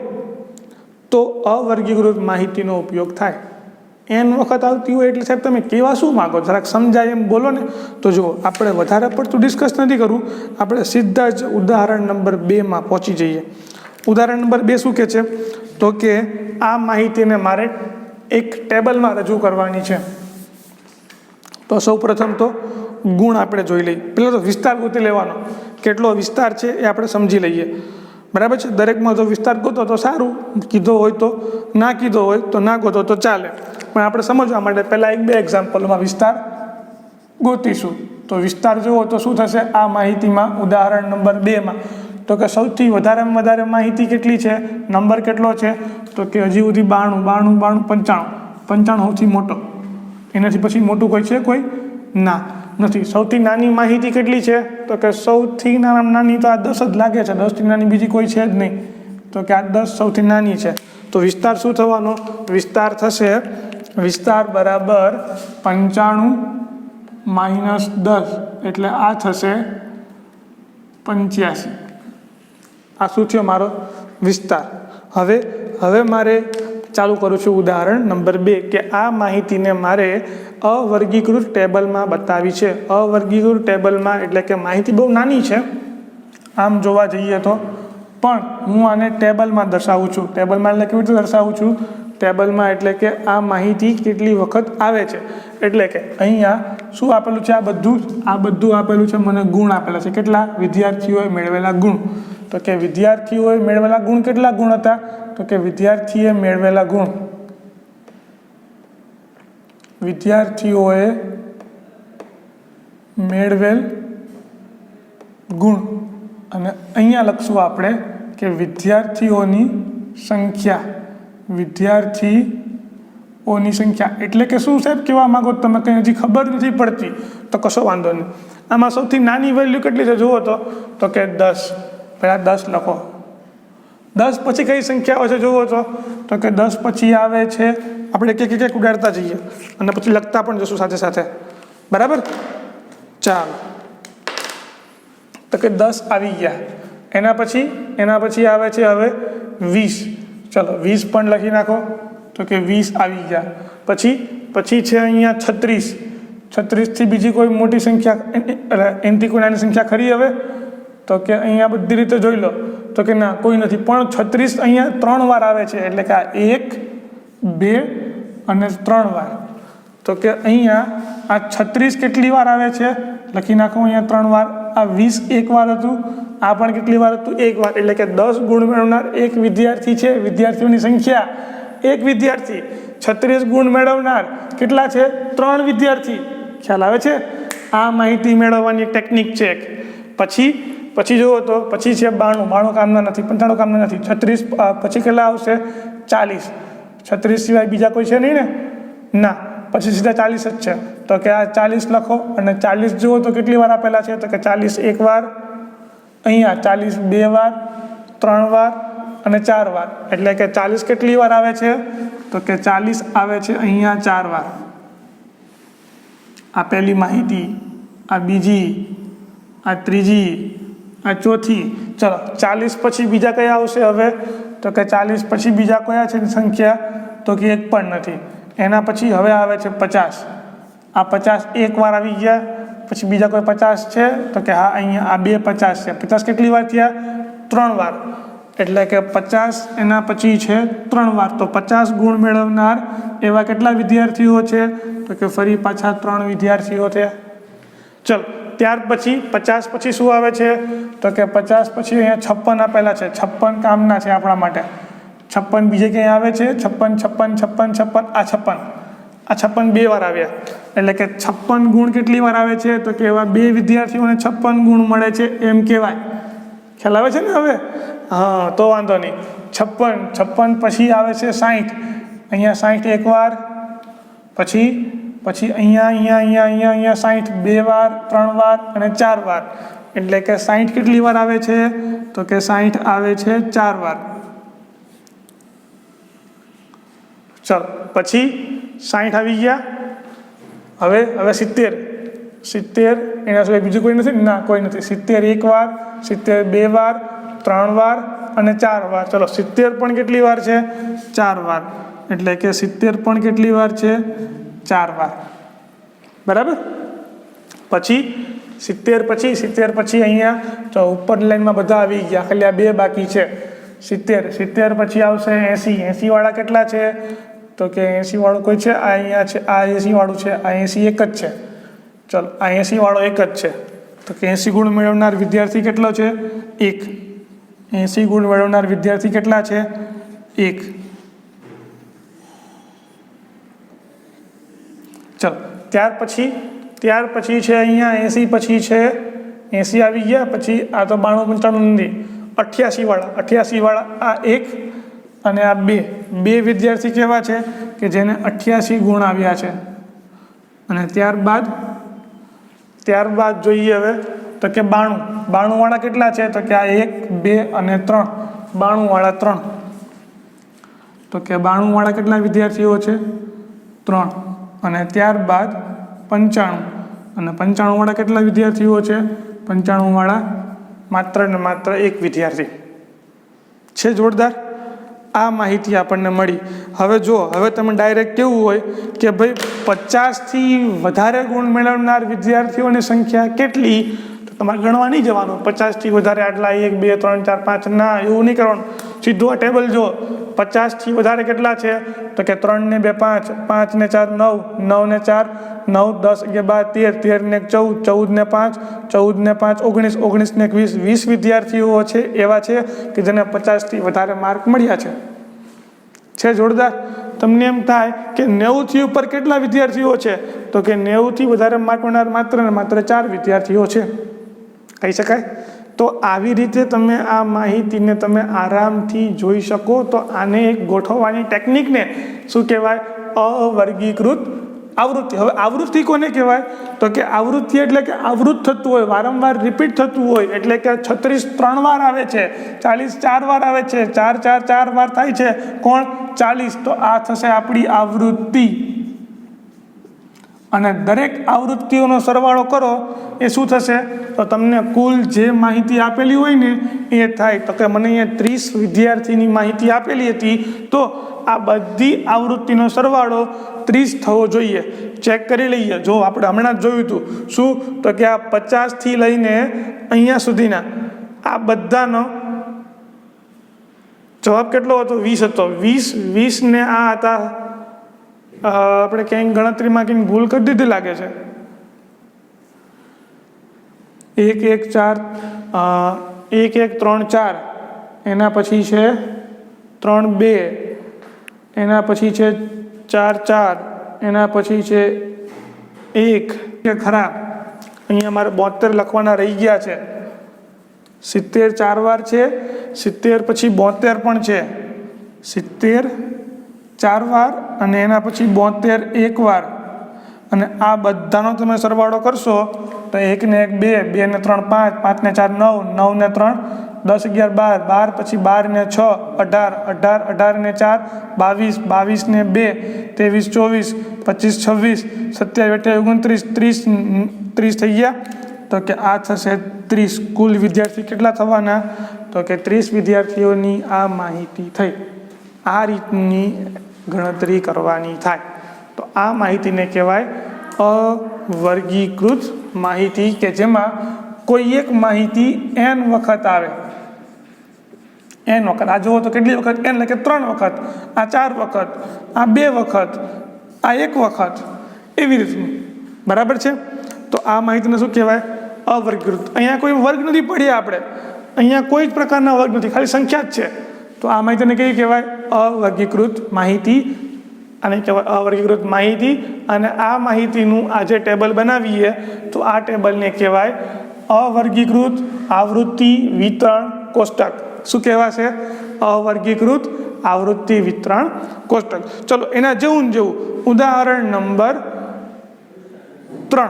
તો અવર્ગીકૃત માહિતીનો ઉપયોગ થાય. એન વખત આવતી હોય એટલે સાહેબ તમે કહેવા શું માગો, જરાક સમજાય એમ બોલો ને. તો જુઓ, આપણે વધારે પડતું ડિસ્કસ નથી કરવું, આપણે સીધા જ ઉદાહરણ નંબર 2 પહોંચી જઈએ. ઉદાહરણ નંબર 2 શું કહે છે? તો કે આ માહિતીને મારે એક ટેબલમાં રજૂ કરવાની છે. તો સૌ પ્રથમ તો ગુણ આપણે જોઈ લઈએ. પહેલાં તો વિસ્તાર ગોતી લેવાનો, કેટલો વિસ્તાર છે એ આપણે સમજી લઈએ. બરાબર છે? દરેકમાં જો વિસ્તાર ગોતો તો સારું, કીધો હોય તો, ના કીધો હોય તો ના ગોતો તો ચાલે. પણ આપણે સમજવા માટે પહેલાં 1-2 એક્ઝામ્પલમાં વિસ્તાર ગોતીશું. તો વિસ્તાર જુઓ તો શું થશે આ માહિતીમાં? ઉદાહરણ નંબર 2 તો કે સૌથી વધારેમાં વધારે માહિતી કેટલી છે, નંબર કેટલો છે? તો કે હજી સુધી 92, 95 સૌથી મોટો. એનાથી પછી મોટું કોઈ છે? કોઈ ના નથી. સૌથી નાની માહિતી કેટલી છે? તો કે સૌથી નાની તો આ 10 જ લાગે છે, 10થી નાની બીજી કોઈ છે જ નહીં. તો કે આ 10 સૌથી નાની છે. તો વિસ્તાર શું થવાનો? વિસ્તાર થશે, વિસ્તાર બરાબર 95 - 10 એટલે આ થશે 85. આ શું થયો? મારો વિસ્તાર. હવે મારે ચાલુ કરું છું ઉદાહરણ નંબર 2 કે આ માહિતીને મારે અવર્ગીકૃત ટેબલમાં બતાવી છે. અવર્ગીકૃત ટેબલમાં એટલે કે માહિતી બહુ નાની છે આમ જોવા જઈએ તો, પણ હું આને ટેબલમાં દર્શાવું છું. ટેબલમાં એટલે કેવી રીતે દર્શાવું છું? ટેબલમાં એટલે કે આ માહિતી કેટલી વખત આવે છે. એટલે કે અહીંયા શું આપેલું છે? આ બધું આપેલું છે, મને ગુણ આપેલા છે. કેટલા? વિદ્યાર્થીઓએ મેળવેલા ગુણ. તો કે વિદ્યાર્થીઓએ મેળવેલા ગુણ કેટલા ગુણ હતા? તો કે વિદ્યાર્થીઓએ મેળવેલા ગુણ અને અહીંયા લખશું આપણે કે વિદ્યાર્થીઓની સંખ્યા. એટલે કે શું સાહેબ કહેવા માંગો તમે? કંઈ હજી ખબર નથી પડતી તો કશો વાંધો નહીં. આમાં સૌથી નાની વેલ્યુ કેટલી છે જુઓ તો કે 10. પહેલાં 10 લખો. 10 પછી કઈ સંખ્યા આવે છે જુઓ તો કે 10 પછી આવે છે, આપણે એક ઉડાડતા જઈએ અને પછી લખતા પણ જશું સાથે સાથે. બરાબર? ચાલો, તો કે 10 આવી ગયા. એના પછી આવે છે હવે 20. ચલો 20 પણ લખી નાખો. તો કે 20 આવી ગયા. પછી છે અહીંયા 36. 36થી બીજી કોઈ મોટી સંખ્યા, એનાથી કોઈ નાની સંખ્યા ખરી હવે? તો કે અહીંયા બધી રીતે જોઈ લો તો કે ના, કોઈ નથી. પણ 36 અહીંયા 3 વાર આવે છે, એટલે કે આ 1, 2 અને 3 વાર. તો કે અહીંયા આ 36 કેટલી વાર આવે છે? લખી નાખો અહીંયા 3 વાર. આ 20 એક વાર હતું, આ પણ કેટલી વાર હતું? 1 વાર. એટલે કે 10 ગુણ મેળવનાર એક વિદ્યાર્થી છે. વિદ્યાર્થીઓની સંખ્યા 1 વિદ્યાર્થી. 36 ગુણ મેળવનાર કેટલા છે? 3 વિદ્યાર્થી. ખ્યાલ આવે છે? આ માહિતી મેળવવાની ટેકનિક છે. પછી જુઓ તો પછી છે 92 કામના નથી, 95 કામના નથી. 36 પછી કેટલા આવશે? 40. 36 સિવાય બીજા કોઈ છે નહીં ને? ના, પછી સીધા 40 જ છે. તો કે આ 40 લખો. અને 40 જુઓ તો કેટલી વાર આપેલા છે? તો કે 40 1 વાર, અહીંયા 40 2 વાર, 3 વાર અને 4 વાર. એટલે કે 40 કેટલી વાર આવે છે? તો કે 40 આવે છે અહીંયા 4 વાર. આ પહેલી માહિતી, આ બીજી, આ ત્રીજી, આ ચોથી. ચલો 40 પછી બીજા કયા આવશે હવે? તો કે 40 પછી બીજા કયા છે સંખ્યા? તો કે એક પણ નથી. એના પછી હવે આવે છે 50. આ 50 એક વાર આવી ગયા. પછી બીજા કોઈ 50 છે? તો કે હા, અહીંયા આ 2 50 છે. 50 કેટલી વાર થયા? 3 વાર. એટલે કે 50 એના પછી છે 3 વાર. તો 50 ગુણ મેળવનાર એવા કેટલા વિદ્યાર્થીઓ છે? તો કે ફરી પાછા 3 વિદ્યાર્થીઓ થયા. ચલો, ત્યાર પછી 50 પછી શું આવે છે? તો કે 50 પછી અહીંયા 56 આપેલા છે. 56 કામના છે આપણા માટે. 56 બીજે ક્યાંય આવે છે? 56 આ 56 2 વાર આવ્યા. એટલે કે 56 ગુણ કેટલી વાર આવે છે? તો કે એવા 2 વિદ્યાર્થીઓને 56 ગુણ મળે છે એમ કહેવાય. ખ્યાલ આવે છે ને હવે? હા, તો વાંધો નહીં. 56 પછી આવે છે 60. અહીંયા 60 એક વાર, પછી અહીંયા 60 2 વાર, 3 વાર અને 4 વાર. એટલે કે 60 કેટલી વાર આવે છે? તો કે 60 આવે છે 4 વાર. ચલો, પછી 60 આવી ગયા. હવે 70 એના સિવાય બીજું કોઈ નથી? ના, કોઈ નથી. 70 1 વાર, 70 2 વાર, 3 વાર અને 4 વાર. ચલો 70 પણ કેટલી વાર છે? 4 વાર. એટલે કે 70 પણ કેટલી વાર છે? 4 વાર. બરાબર. પછી 70 પછી અહીંયા જો ઉપરની લાઈનમાં બધા આવી ગયા, ખાલી આ 2 બાકી છે. 70 પછી આવશે 80 વાળા કેટલા છે? તો કે 80 વાળું કોઈ છે? આ અહીંયા છે, આ 80 વાળું છે, આ 80 એક જ છે. ચલો આ 80 વાળો એક જ છે. તો કે 80 ગુણ મેળવનાર વિદ્યાર્થી કેટલો છે? 1. 80 ગુણ મેળવનાર વિદ્યાર્થી કેટલા છે? 1. ચલો ત્યાર પછી છે અહીંયા 80 પછી છે 80 આવી ગયા. પછી આ તો 92 95 નથી, 88 વાળા આ 1 અને આ 2 વિદ્યાર્થી કેવા છે? કે જેને 88 ગુણ આવ્યા છે. અને ત્યારબાદ જોઈએ હવે તો કે 92 વાળા કેટલા છે? તો કે આ 1 2 અને 3, 92 વાળા 3. તો કે 92 વાળા કેટલા વિદ્યાર્થીઓ છે? 3. અને ત્યારબાદ 95, અને 95 વાળા કેટલા વિદ્યાર્થીઓ છે? 95 વાળા માત્ર ને માત્ર 1 વિદ્યાર્થી છે. જોરદાર. આ માહિતી આપણને મળી. હવે તમે ડાયરેક્ટ કેવું હોય કે ભાઈ 50થી વધારે ગુણ મેળવનાર વિદ્યાર્થીઓની સંખ્યા કેટલી? તો તમારે ગણવા નહીં જવાનું 50થી વધારે આટલા 1 2 3 4 5, ના, એવું નહીં કરવાનું. સીધું આ ટેબલ જો 50થી વધારે કેટલા છે? તો કે 3 ને 2 5, 5 ને 4 9, 9 ને 4 9, 10 11 12 13 ને 14, 14 ને 5 14 ને 5 19, 19 ને 20 વિદ્યાર્થીઓ છે એવા છે કે જેને 50થી વધારે માર્ક મળ્યા છે. જોરદાર. તમને એમ થાય કે 90થી ઉપર કેટલા વિદ્યાર્થીઓ છે? તો કે 90થી વધારે માર્ક મળનાર માત્ર ને માત્ર 4 વિદ્યાર્થીઓ છે, કહી શકાય. તો આવી રીતે તમે આ માહિતીને તમે આરામથી જોઈ શકો. તો આને એક ગોઠવવાની ટેકનિકને શું કહેવાય? અવર્ગીકૃત આવૃત્તિ. હવે આવૃત્તિ કોને કહેવાય? તો કે આવૃત્તિ એટલે કે આવૃત થતું હોય, વારંવાર રિપીટ થતું હોય. એટલે કે 36 3 વાર આવે છે, 40 4 વાર આવે છે, 4 વાર થાય છે. કોણ? 40. તો આ થશે આપણી આવૃત્તિ. અને દરેક આવૃત્તિઓનો સરવાળો કરો એ શું થશે? તો તમને કુલ જે માહિતી આપેલી હોય ને એ થાય. તો કે મને અહીંયા 30 વિદ્યાર્થીની માહિતી આપેલી હતી, તો આ બધી આવૃત્તિનો સરવાળો 30 થવો જોઈએ. ચેક કરી લઈએ. જો આપણે હમણાં જ જોયું હતું શું? તો કે આ 50થી લઈને અહીંયા સુધીના આ બધાનો જવાબ કેટલો હતો? 20 હતો. 20 ને આ હતા, આપણે ક્યાંક ગણતરીમાં કંઈક ભૂલ કરી દીધી લાગે છે. 1 1 4 1 1 3 4, એના પછી છે 3 2, એના પછી છે 4 4, એના પછી છે 1. કે ખરા અહીંયા મારે 72 લખવાના રહી ગયા છે. 70 4 વાર છે, 70 પછી 72 પણ છે. 70 4 વાર અને એના પછી 72 1 વાર. અને આ બધાનો તમે સરવાળો કરશો તો 1 ને 1 2, 2 ને 3 5, 5 ને 4 9, 9 ને 3 10 11 12, 12 પછી 12 ને 6 18, 18 18 ને 4 22, 22 ને 2 23 24 25 26 27 28 29 30 થઈ ગયા. તો કે આ થશે 30. કુલ વિદ્યાર્થી કેટલા થવાના? તો કે 30 વિદ્યાર્થીઓની આ માહિતી થઈ. આ રીતની ગણતરી કરવાની થાય. તો આ માહિતીને કહેવાય અવર્ગીકૃત માહિતી, કે જેમાં કોઈ એક માહિતી n વખત આવે. n વખત. આ જુઓ તો કેટલી વખત? n એટલે કે 3 વખત, આ 4 વખત, આ 2 વખત, આ 1 વખત, એવી રીતનું. બરાબર છે. તો આ માહિતીને શું કહેવાય? અવર્ગીકૃત. અહીંયા કોઈ વર્ગ નથી પડ્યા આપણે, અહીંયા કોઈ જ પ્રકારના વર્ગ નથી, ખાલી સંખ્યા જ છે. તો આ માહિતીને કેવી કહેવાય? અવર્ગીકૃત માહિતી. આને કહેવાય અવર્ગીકૃત માહિતી. અને આ માહિતીનું આ જે ટેબલ બનાવીએ તો આ ટેબલને કહેવાય અવર્ગીકૃત આવૃત્તિ વિતરણ કોષ્ટક. શું કહેવાશે? અવર્ગીકૃત આવૃત્તિ વિતરણ કોષ્ટક. ચલો એના જેવું ઉદાહરણ નંબર 3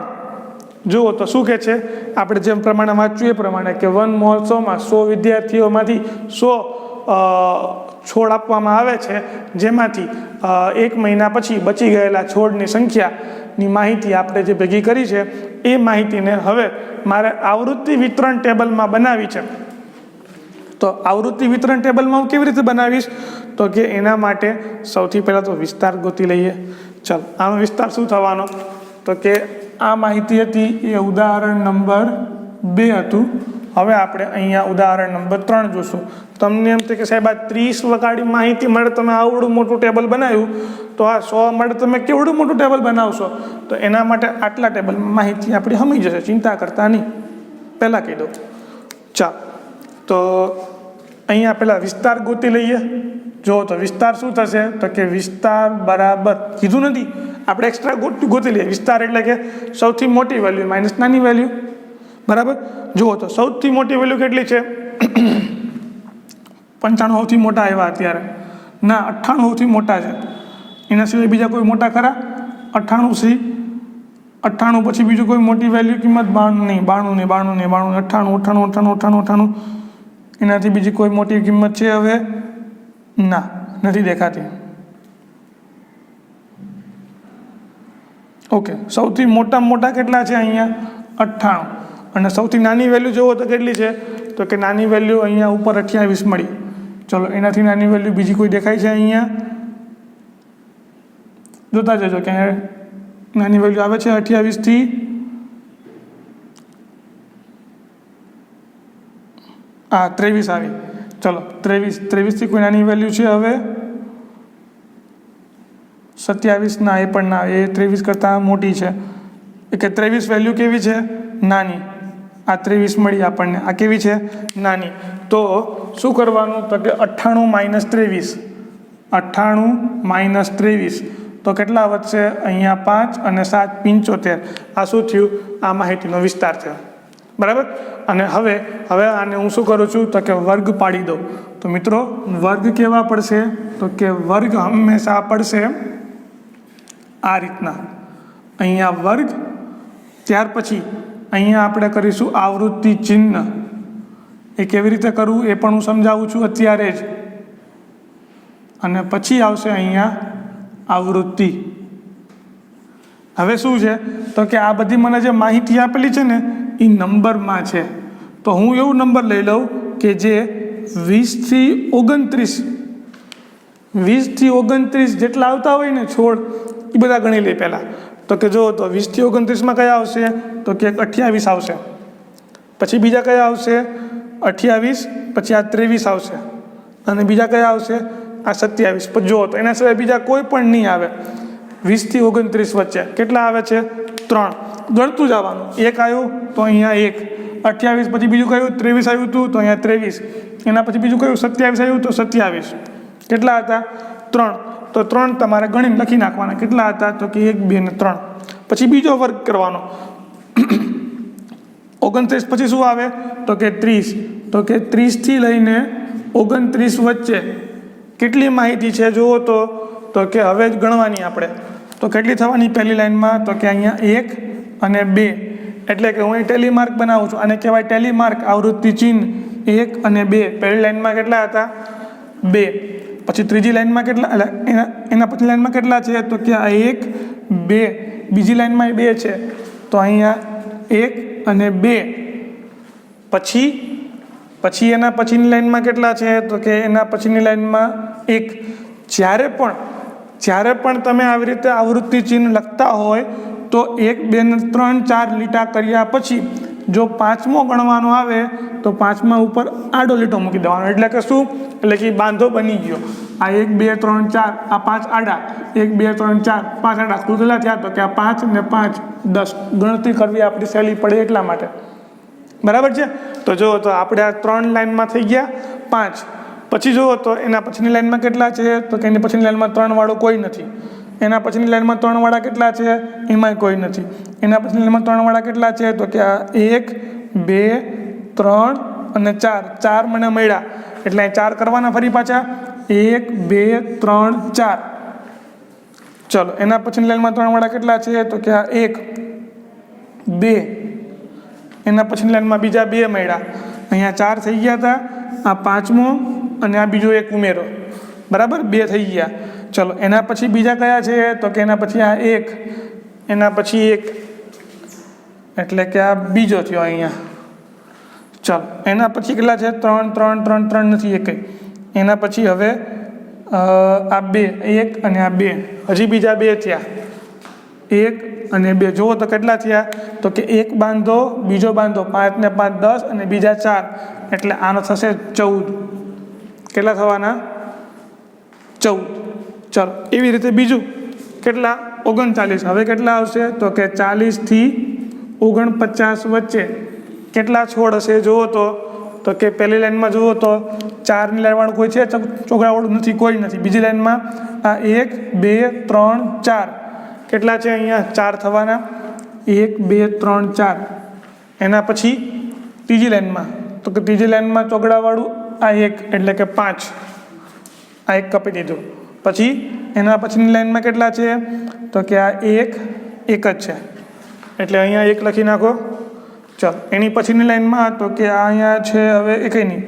જુઓ તો શું કહે છે? આપણે જેમ પ્રમાણે વાંચ્યું એ પ્રમાણે કે વન મહોત્સવમાં 100 વિદ્યાર્થીઓમાંથી 100 છોડ આપવામાં આવે છે, જેમાંથી 1 મહિના પછી બચી ગયેલા છોડની સંખ્યાની માહિતી આપણે જે ભેગી કરી છે એ માહિતીને હવે મારે આવૃત્તિ વિતરણ ટેબલમાં બનાવી છે. તો આવૃત્તિ વિતરણ ટેબલમાં હું કેવી રીતે બનાવીશ? તો કે એના માટે સૌથી પહેલાં તો વિસ્તાર ગોતી લઈએ. ચાલો, આનો વિસ્તાર શું થવાનો? તો કે આ માહિતી હતી એ ઉદાહરણ નંબર 2 હતું. હવે આપણે અહીંયા ઉદાહરણ નંબર 3 જોશું. તમને એમ થાય કે સાહેબ આ 30 વગાડી માહિતી માટે તમે આવડું મોટું ટેબલ બનાવ્યું, તો આ 100 માટે તમે કેવડું મોટું ટેબલ બનાવશો? તો એના માટે આટલા ટેબલમાં માહિતી આપણી હમી જશે, ચિંતા કરતા નહીં. પહેલાં કહી દઉં. ચાલો, તો અહીંયા પહેલાં વિસ્તાર ગોતી લઈએ. જો તો વિસ્તાર શું થશે? તો કે વિસ્તાર બરાબર કીધું નથી, આપણે એક્સ્ટ્રા ગોતી લઈએ. વિસ્તાર એટલે કે સૌથી મોટી વેલ્યુ માઇનસ નાની વેલ્યુ. બરાબર. જુઓ તો સૌથી મોટી વેલ્યુ કેટલી છે? 95 સૌથી મોટા આવ્યા અત્યારે. ના, 98 સૌથી મોટા છે. એના સિવાય બીજા કોઈ મોટા ખરા? 98 પછી બીજું કોઈ મોટી વેલ્યુ કિંમત? 98. એનાથી બીજી કોઈ મોટી કિંમત છે હવે? ના, નથી દેખાતી. ઓકે, સૌથી મોટા કેટલા છે અહીંયા? 98. અને સૌથી નાની વેલ્યુ જોવો તો કેટલી છે? તો કે નાની વેલ્યુ અહીંયા ઉપર 28 મળી. ચલો, એનાથી નાની વેલ્યુ બીજી કોઈ દેખાય છે અહીંયા? જોતા જજો કે નાની વેલ્યુ આવે છે 28 થી. હા, 23 આવી. ચલો, 23 થી કોઈ નાની વેલ્યુ છે હવે? 27. ના, એ પણ ના, એ 23 કરતાં મોટી છે. કે 23 વેલ્યુ કેવી છે? નાની. આ 23 મળી આપણને, આ કેવી છે? નાની. તો શું કરવાનું? તો કે 98 - 23. 98 - 23 તો કેટલા વધશે? અહીંયા 5 અને 7 75. આ શું થયું? આ માહિતીનો વિસ્તાર થયો. બરાબર. અને હવે આને હું શું કરું છું? તો કે વર્ગ પાડી દઉં. તો મિત્રો, વર્ગ કેવા પડશે? તો કે વર્ગ હંમેશા પડશે આ રીતના. અહીંયા વર્ગ, ત્યાર પછી અહીંયા આપણે કરીશું આવૃત્તિ ચિહ્ન. એ કેવી રીતે કરવું એ પણ હું સમજાવું છું અત્યારે જ. અને પછી આવશે અહીંયા આવૃત્તિ. હવે શું છે? તો કે આ બધી મને જે માહિતી આપેલી છે ને એ નંબરમાં છે. તો હું એવું નંબર લઈ લઉં કે જે 20 થી 29 જેટલા આવતા હોય ને છોડ, એ બધા ગણી લઈ પહેલાં. તો કે જો તો 20 થી 29માં કયા આવશે? તો કે 28 આવશે. પછી બીજા કયા આવશે? 28. પછી આ 23 આવશે. અને બીજા કયા આવશે? આ 27. પછી જુઓ તો એના સિવાય બીજા કોઈ પણ નહીં આવે. 20 થી 29 વચ્ચે કેટલા આવે છે? 3. ગણતું જવાનું. 1 આવ્યું તો અહીંયા 1. 28 પછી બીજું કયું? 23 આવ્યું હતું તો અહીંયા 23. એના પછી બીજું કયું? 27 આવ્યું તો 27. કેટલા હતા? 3. તો 3 તમારે ગણીને લખી નાખવાના. કેટલા હતા? તો કે 1, 2 ને 3. પછી બીજો વર્ગ કરવાનો. 29 પછી શું આવે? તો કે 30. તો કે 30 થી લઈને 29 વચ્ચે કેટલી માહિતી છે જુઓ તો કે હવે જ ગણવાની આપણે. તો કેટલી થવાની પહેલી લાઈનમાં? તો કે અહીંયા 1 અને 2. એટલે કે હું અહીં ટેલી માર્ક બનાવું છું. આને કહેવાય ટેલી માર્ક, આવૃત્તિ ચિહ્ન. 1 અને 2 પહેલી લાઈનમાં કેટલા હતા? 2. પછી ત્રીજી લાઈનમાં કેટલા? એના પછી લાઈનમાં કેટલા છે? તો કે આ 1, 2. બીજી લાઈનમાં 2 છે. તો અહીંયા 1 અને 2. પછી એના પછીની લાઈનમાં કેટલા છે? તો કે એના પછીની લાઈનમાં 1. જ્યારે પણ તમે આવી રીતે આવૃત્તિ ચિહ્ન લખતા હોય તો 1, 2 ને 3, 4 લીટા કર્યા પછી જો 5મો ગણવાનો આવે તો 5મા ઉપર આડો લીટો મૂકી દેવાનો. એટલે કે શું? એટલે કે બાંધો બની ગયો. આ 1, 2, 3, 4, આ 5 આડા. 1, 2, 3, 4, 5 આડા. કેટલા થયા? તો કે આ 5 ને 5 10. ગણતરી કરવી આપણી સહેલી પડે એટલા માટે. બરાબર છે. તો જુઓ તો આપણે આ 3 લાઈનમાં થઈ ગયા 5. પછી જુઓ તો એના પછીની લાઈનમાં કેટલા છે? તો કે એની પછીની લાઈનમાં 3 વાળો કોઈ નથી. એના પછીની લાઈનમાં 3 વાળા કેટલા છે? એમાંય કોઈ નથી. એના પછીની લાઈનમાં 3 વાળા કેટલા છે? તો કે આ 1, 2, 3 અને 4. 4 મને મળ્યા એટલે 4 કરવાના ફરી પાછા. 1, 2, 3, 4. ચલો, એના પછીની લાઈનમાં 3 વાળા કેટલા છે? તો કે આ 1, 2. એના પછીની લાઈનમાં બીજા 2 મળ્યા. અહીંયા 4 થઈ ગયા હતા. આ 5મો અને આ બીજો 1 ઉમેરો. બરાબર, 2 થઈ ગયા. ચલો, એના પછી બીજા કયા છે? તો કે એના પછી આ 1, એના પછી 1, એટલે કે આ બીજો થયો અહીંયા. ચાલો એના પછી કેટલા છે? 3 3 3 3 નથી એક. એના પછી હવે આ 2 1 અને આ 2 હજી બીજા 2 થયા 1 અને 2 જુઓ તો કેટલા થયા? તો કે એક બાંધો બીજો બાંધો 5 ને 5 10 અને બીજા 4 એટલે આનો થશે 14. કેટલા થવાના? 14. ચાલો એવી રીતે બીજું કેટલા? 39. હવે કેટલા આવશે? તો કે 40 થી 49 વચ્ચે કેટલા છોડ હશે જુઓ તો કે પહેલી લાઈનમાં જુઓ તો 4ની લાઈનવાળું કોઈ છે? ચોગડાવાળું નથી, કોઈ નથી. બીજી લાઈનમાં આ 1 2 3 4 કેટલા છે? અહીંયા 4 થવાના. 1 2 3 4. એના પછી ત્રીજી લાઈનમાં તો કે ત્રીજી લાઈનમાં ચોગડાવાળું આ 1 એટલે કે 5. આ 1 કપી દીધું. પછી એના પછીની લાઈનમાં કેટલા છે? તો કે આ 1 1 જ છે એટલે અહીંયા 1 લખી નાખો. ચાલો એની પછીની લાઈનમાં તો કે આ અહીંયા છે હવે એકેય નહીં.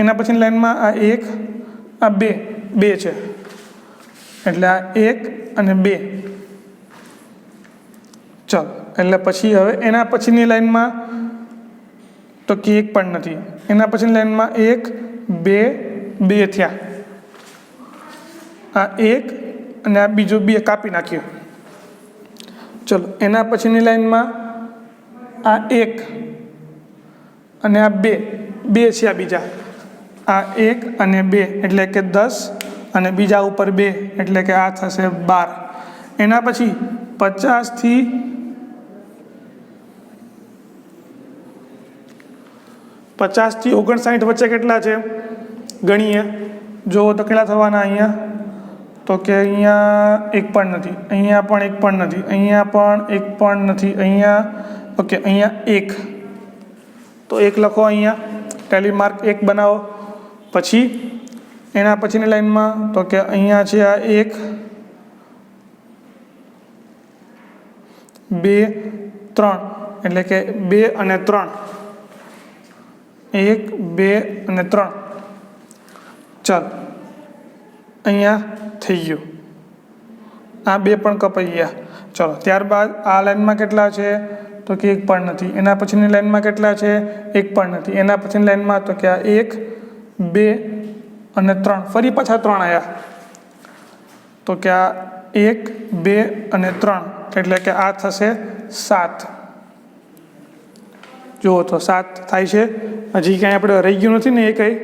એના પછીની લાઈનમાં આ 1 આ 2 2 છે એટલે આ 1 અને 2. ચાલો એટલે પછી હવે એના પછીની લાઈનમાં તો કે 1 પણ નથી. એના પછીની લાઈનમાં 1 2 2 થયા. આ 1 અને આ બીજું 2 કાપી નાખ્યું. ચલો એના પછીની લાઈનમાં આ 1 અને આ 2 છે. આ બીજા આ 1 અને 2 એટલે કે 10 અને બીજા ઉપર 2 એટલે કે આ થશે 12. એના પછી 50 થી 59 વચ્ચે કેટલા છે? ગણીએ જુઓ તો કેટલા થવાના? અહીંયા તો કે અહીંયા 1 પણ નથી, અહીંયા પણ 1 પણ નથી, અહીંયા પણ 1 પણ નથી, અહીંયા ઓકે અહીંયા 1 તો 1 લખો. અહીંયા ટેલી માર્ક 1 બનાવો. પછી એના પછીની લાઈનમાં તો કે અહીંયા છે આ 1 2 3 એટલે કે 2 અને 3 1 2 અને 3. ચાલો અહીંયા થઈ ગયું. આ 2 પણ કપાઈ ગયા. ચલો ત્યારબાદ આ લાઈનમાં કેટલા છે? તો કે 1 પણ નથી. એના પછીની લાઈનમાં કેટલા છે? 1 પણ નથી. એના પછીની લાઈનમાં તો કે આ 1 2 અને 3 ફરી પાછા 3 આવ્યા તો કે આ 1 2 અને 3 એટલે કે આ થશે 7. જુઓ તો 7 થાય છે. હજી કાંઈ આપણે રહી ગયું નથી ને? એ કંઈ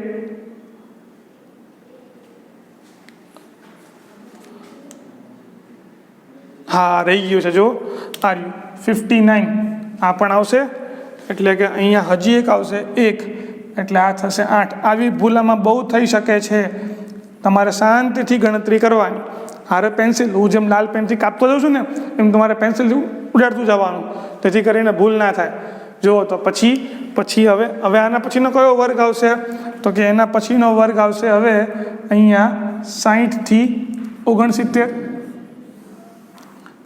હા રહી ગયું છે. જો આ 59 આ પણ આવશે એટલે કે અહીંયા હજી એક આવશે 1 એટલે આ થશે 8. આવી ભૂલામાં બહુ થઈ શકે છે. તમારે શાંતિથી ગણતરી કરવાની. હારે પેન્સિલ હું જેમ લાલ પેનથી કાપતો જાઉં છું ને એમ તમારે પેન્સિલ ઉડાડતું જવાનું જેથી કરીને ભૂલ ના થાય. જુઓ તો પછી હવે આના પછીનો કયો વર્ગ આવશે? તો કે એના પછીનો વર્ગ આવશે હવે અહીંયા 60 થી 69.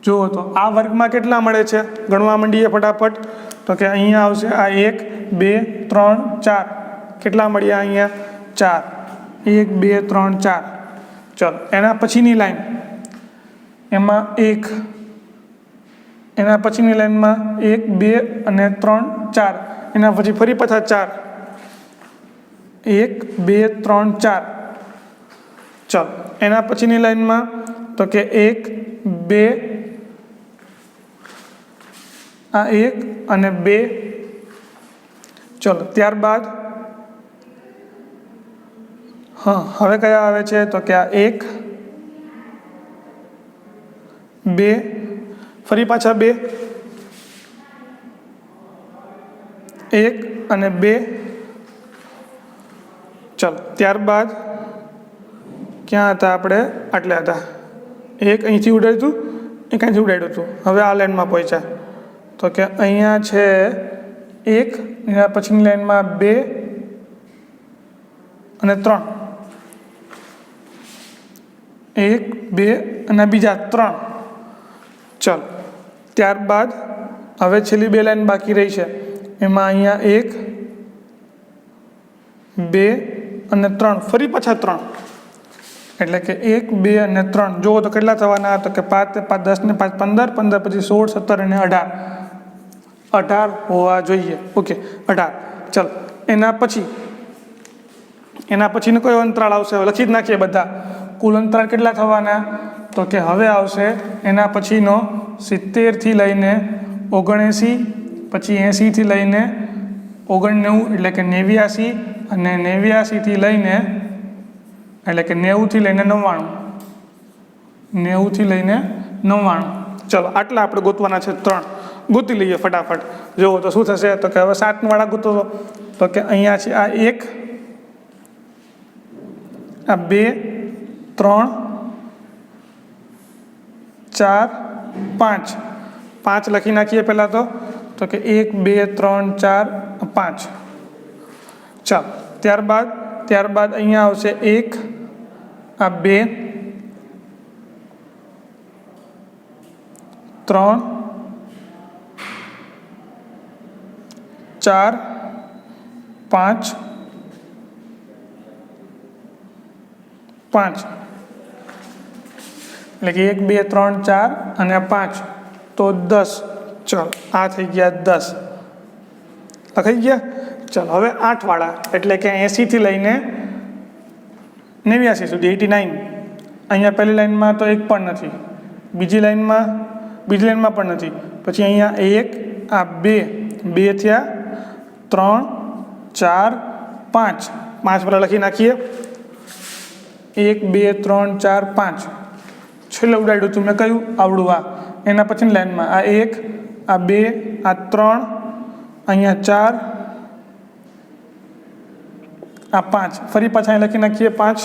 જુઓ તો આ વર્ગમાં કેટલા મળે છે? ગણવા માંડીએ ફટાફટ. તો કે અહીંયા આવશે આ 1 2 3 4 કેટલા મળ્યા? અહીંયા 4 1 2 3 4. ચલો એના પછીની લાઈન એમાં 1 એના પછીની લાઈનમાં 1 2 અને 3 4 એના પછી ફરી પાછા 4 1 2 3 4. ચલો એના પછીની લાઈનમાં તો કે 1 2 આ 1 અને 2. ચલો ત્યારબાદ હવે કયા આવે છે? તો કે આ 1 2 ફરી પાછા 2 1 અને 2. ચલો ત્યારબાદ ક્યાં હતા આપણે? આટલા હતા. 1 અહીંથી ઉડાડ્યું હતું, 1 અહીંથી ઉડાડ્યું હતું. હવે આ લાઈનમાં પહોંચ્યા તો કે અહીંયા છે 1 એના પછીની લાઈનમાં 2 અને 3 1 2 અને બીજા 3. ચલો ત્યારબાદ હવે છેલ્લી 2 લાઈન બાકી રહી છે. એમાં અહીંયા 1 2 અને 3 ફરી પાછા 3 એટલે કે 1 2 અને 3. જુઓ તો કેટલા થવાના? તો કે 5 5 10 ને 5 15 15 પછી 16 17 અને 18 હોવા જોઈએ. ઓકે 18. ચલો એના પછીનો કયો અંતરાળ આવશે? હવે લખી જ નાખીએ બધા. કુલ અંતરાળ કેટલા થવાના? તો કે હવે આવશે એના પછીનો 70 થી લઈને 79, પછી 80 થી લઈને 99 એટલે કે 89, અને 89 થી લઈને એટલે કે 90 થી લઈને 99, 90 થી લઈને 99. ચલો આટલા આપણે ગોતવાના છે. 3 ગોતી લઈએ ફટાફટ. જુઓ તો શું થશે? તો કે હવે 7 વાળા ગોતો. તો કે અહીંયા છે આ 1, આ 2, 3, 4, 5. 5 લખી નાખીએ પહેલાં તો કે 1, 2, 3, 4, 5. ચાલો ત્યારબાદ અહીંયા આવશે 1, આ 2, 3, 4, 5, 5 એટલે કે 1, 2, 3, 4 અને 5 તો 10. ચલો આ થઈ ગયા 10 લખાઈ ગયા. ચલો હવે 8 વાળા એટલે કે 80 થી લઈને 89 સુધી 89. અહીંયા પહેલી લાઈનમાં તો એક પણ નથી, બીજી લાઈનમાં પણ નથી. પછી અહીંયા 1, આ 2 થયા, 3, 4, 5. 5 વાળા લખી નાખીએ. 1, 2, 3, 4, 5. છેલ્લે ઉડાડ્યું તું મેં કયું? આવડું. આ એના પછીની લાઈનમાં આ 1, આ 2, આ 3, અહીંયા 4, આ 5. ફરી પાછા અહીં લખી નાખીએ 5.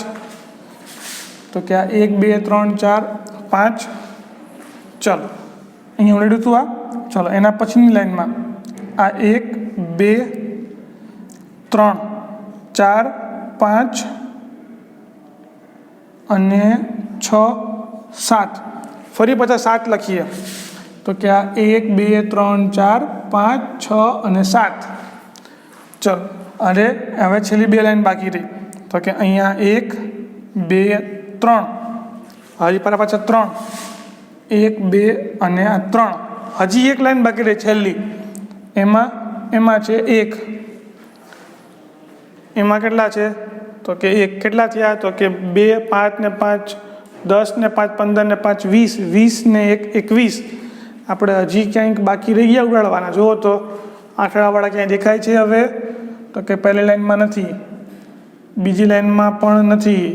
તો કે આ 1, 2, 3, 4, 5. ચલો અહીંયા ઉડાડ્યું તું આ. ચલો એના પછીની લાઈનમાં આ 1, 2, 3, 4, 5 અને 6, 7. ફરી પાછા 7 લખીએ. તો કે આ 1, 2, 3, 4, 5, 6 અને 7. ચલો અને હવે છેલ્લી 2 લાઈન બાકી રહી. તો કે અહીંયા 1, 2, 3. હજી પાછા 3, 1, 2 અને આ 3. હજી એક લાઈન બાકી રહી છેલ્લી. એમાં છે 1. એમાં કેટલા છે? તો કે 1 કેટલા થયા? તો કે 2, 5 ને 5, 10 ને 5, 15 ને 5, 20, 20 ને 1, 21. આપણે હજી ક્યાંક બાકી રહી ગયા ઉડાડવાના. જુઓ તો આઠડાવાળા ક્યાંય દેખાય છે હવે? તો કે પહેલી લાઈનમાં નથી, બીજી લાઈનમાં પણ નથી,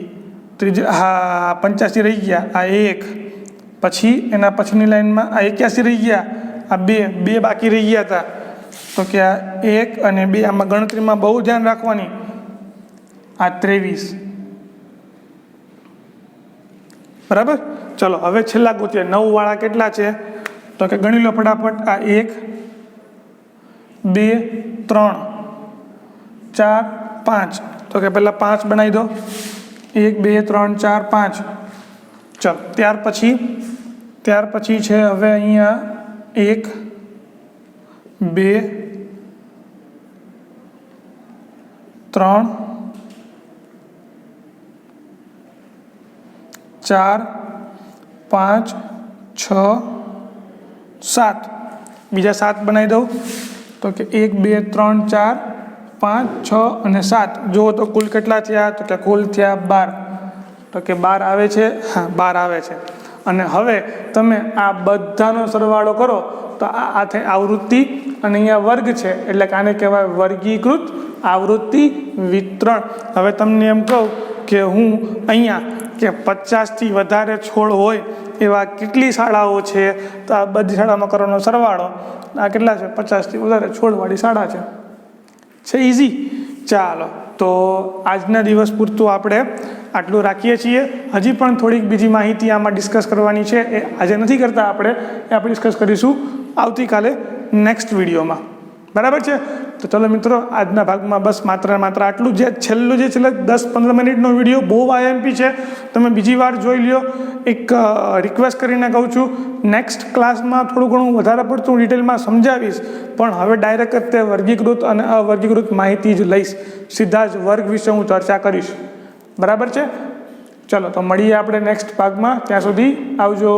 ત્રીજી 85 રહી ગયા, આ 1. પછી એના પછીની લાઈનમાં આ 81 રહી ગયા, આ 2 બાકી રહી ગયા હતા. તો કે આ 1 અને 2 આમાં ગણતરીમાં બહુ ધ્યાન રાખવાની. આ 23. બરાબર. ચલો હવે છેલ્લા ગોતીએ. 9 વાળા કેટલા છે? તો કે ગણી લો ફટાફટ. આ 1, 2, 3, 4, 5. તો કે પહેલાં 5 બનાવી દો. 1, 2, 3, 4, 5. ચલો ત્યાર પછી છે હવે અહીંયા 1, 2, 3, 4, 5, 6, 7. બીજા 7 બનાવી દઉં. તો કે 1, 2, 3, 4, 5, 6 અને 7. જુઓ તો કુલ કેટલા થયા? તો કે કુલ થયા 12. તો કે 12 આવે છે. હા 12 આવે છે. અને હવે તમે આ બધાનો સરવાળો કરો તો આ થઈ આવૃત્તિ અને અહીંયા વર્ગ છે એટલે કે આને કહેવાય વર્ગીકૃત આવૃત્તિ વિતરણ. હવે તમને એમ કહું કે હું અહીંયા કે 50થી વધારે છોડ હોય એવા કેટલી શાળાઓ છે? તો આ બધી શાળામાં કરવાનો સરવાળો આ કેટલા છે? 50થી વધારે છોડવાળી શાળા છે ઇઝી. ચાલો તો આજના દિવસ પૂરતું આપણે આટલું રાખીએ છીએ. હજી પણ થોડીક બીજી માહિતી આમાં ડિસ્કસ કરવાની છે. એ આજે નથી કરતા આપણે ડિસ્કસ કરીશું આવતીકાલે નેક્સ્ટ વિડીયોમાં. બરાબર છે? તો ચલો મિત્રો આજના ભાગમાં બસ માત્ર આટલું. છેલ્લા 10-15 મિનિટનો વિડીયો બહુ આઈએમપી છે, તમે બીજી વાર જોઈ લ્યો. એક રિક્વેસ્ટ કરીને કહું છું, નેક્સ્ટ ક્લાસમાં થોડું ઘણું વધારે પડતું ડિટેલમાં સમજાવીશ, પણ હવે ડાયરેક્ટ તે વર્ગીકૃત અને અવર્ગીકૃત માહિતી જ લઈશ. સીધા જ વર્ગ વિશે હું ચર્ચા કરીશ. બરાબર છે? ચલો તો મળીએ આપણે નેક્સ્ટ ભાગમાં. ત્યાં સુધી આવજો.